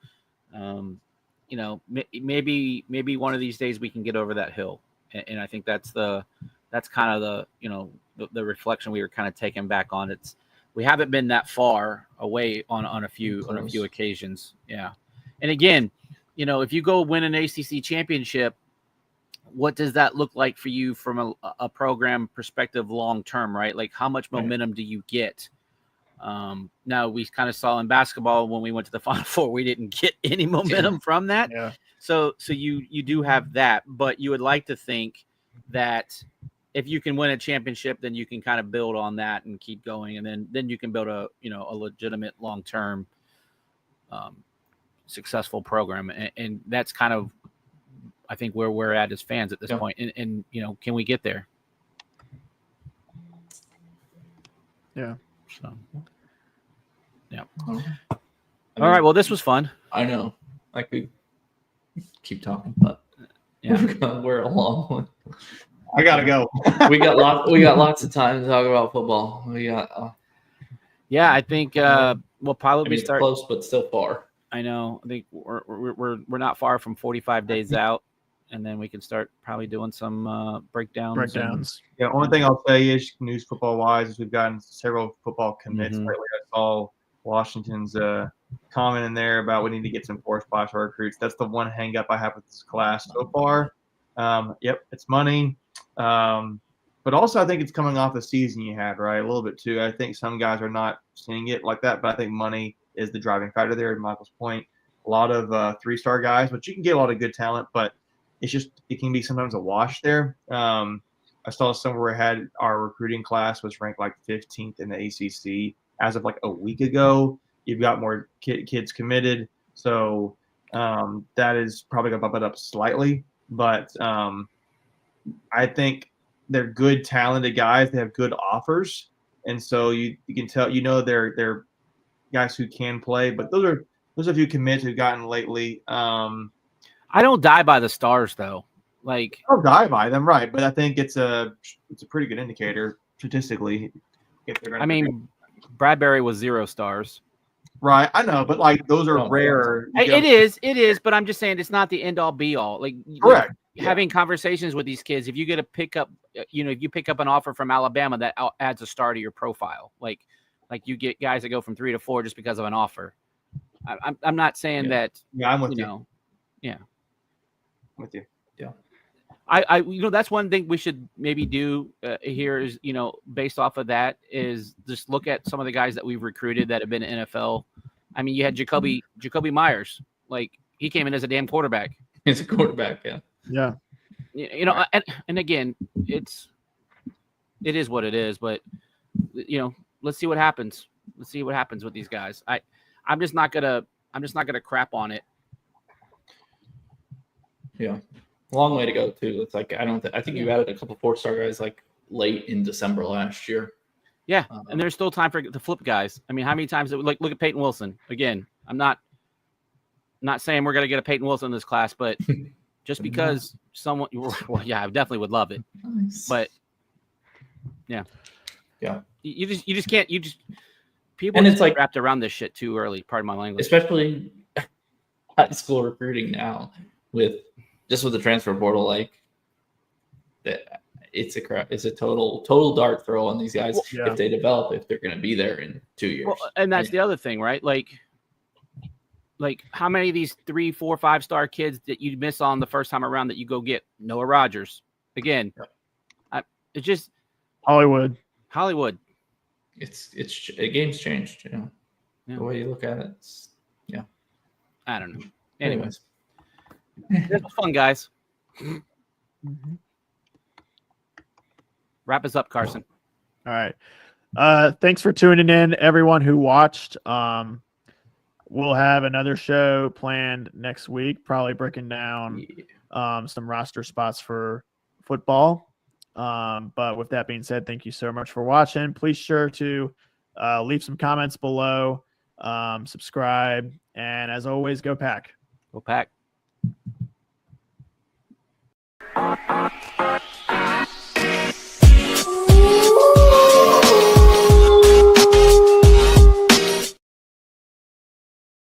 maybe one of these days we can get over that hill, and I think that's kind of the reflection we were kind of taken back on. We haven't been that far away on a few occasions. Yeah. And again, if you go win an ACC championship, what does that look like for you from a program perspective long term, right? Like, how much momentum do you get? Now, we kind of saw in basketball when we went to the Final Four, we didn't get any momentum from that. Yeah. So you do have that, but you would like to think that if you can win a championship, then you can kind of build on that and keep going, and then you can build a legitimate long-term successful program, and that's kind of, I think, where we're at as fans at this point. And can we get there? Yeah. So, yeah. All right. Well, this was fun. I know. I could keep talking, but we're a long one. I gotta go. we got lots of time to talk about football. We got. I think we'll probably start close, but still far. I know. I think we're not far from 45 days out, and then we can start probably doing some breakdowns. Only thing I'll say is, news football wise, is we've gotten several football commits lately. I saw Washington's comment in there about we need to get some 4-spot recruits. That's the one hang up I have with this class so far. It's money. But also I think it's coming off the season you had, right? A little bit too. I think some guys are not seeing it like that, but I think money is the driving factor there. To Michael's point, a lot of 3-star guys, but you can get a lot of good talent, but it can be sometimes a wash there. I saw somewhere our recruiting class was ranked like 15th in the ACC as of like a week ago. You've got more kids committed, so that is probably gonna bump it up slightly, but I think they're good, talented guys. They have good offers, and so you can tell, they're guys who can play. But those are a few commits we've gotten lately. I don't die by the stars, though. Like, I don't die by them, right? But I think it's a pretty good indicator statistically if they're going to. Bradbury was 0 stars. Right, I know, but like those are rare. It is, but I'm just saying it's not the end all be all. Like, correct. Having conversations with these kids, if you get a pickup, if you pick up an offer from Alabama, that adds a star to your profile. Like you get guys that go from 3 to 4 just because of an offer. I'm not saying that. Yeah, I'm with you. Yeah, I'm with you. Yeah. I that's one thing we should maybe do here is, based off of that, is just look at some of the guys that we've recruited that have been in NFL. I mean, you had Jacoby Myers. Like, he came in as a damn quarterback. He's a quarterback, yeah. Yeah. And again, it is what it is, but let's see what happens. Let's see what happens with these guys. I'm just not gonna crap on it. Yeah. Long way to go too. It's like I think you added a couple 4-star guys like late in December last year. Yeah, and there's still time for the flip guys. I mean, how many times look at Peyton Wilson again? I'm not saying we're gonna get a Peyton Wilson in this class, but just because someone, I definitely would love it. Nice. But yeah, you just can't. People and just it's like wrapped around this shit too early. Pardon my language. Especially high school recruiting now with the transfer portal, like that. it's a total dart throw on these guys if they develop, if they're going to be there in 2 years. Well, and that's the other thing, right? Like how many of these 3, 4, 5-star kids that you miss on the first time around that you go get? Noah Rogers again. It's just Hollywood. It's game's changed, the way you look at it. I don't know. Anyways, it was fun, guys. Wrap us up, Carson. All right. Thanks for tuning in, everyone who watched. We'll have another show planned next week, probably breaking down some roster spots for football. But with that being said, thank you so much for watching. Please sure to leave some comments below, subscribe, and as always, go Pack. Go Pack.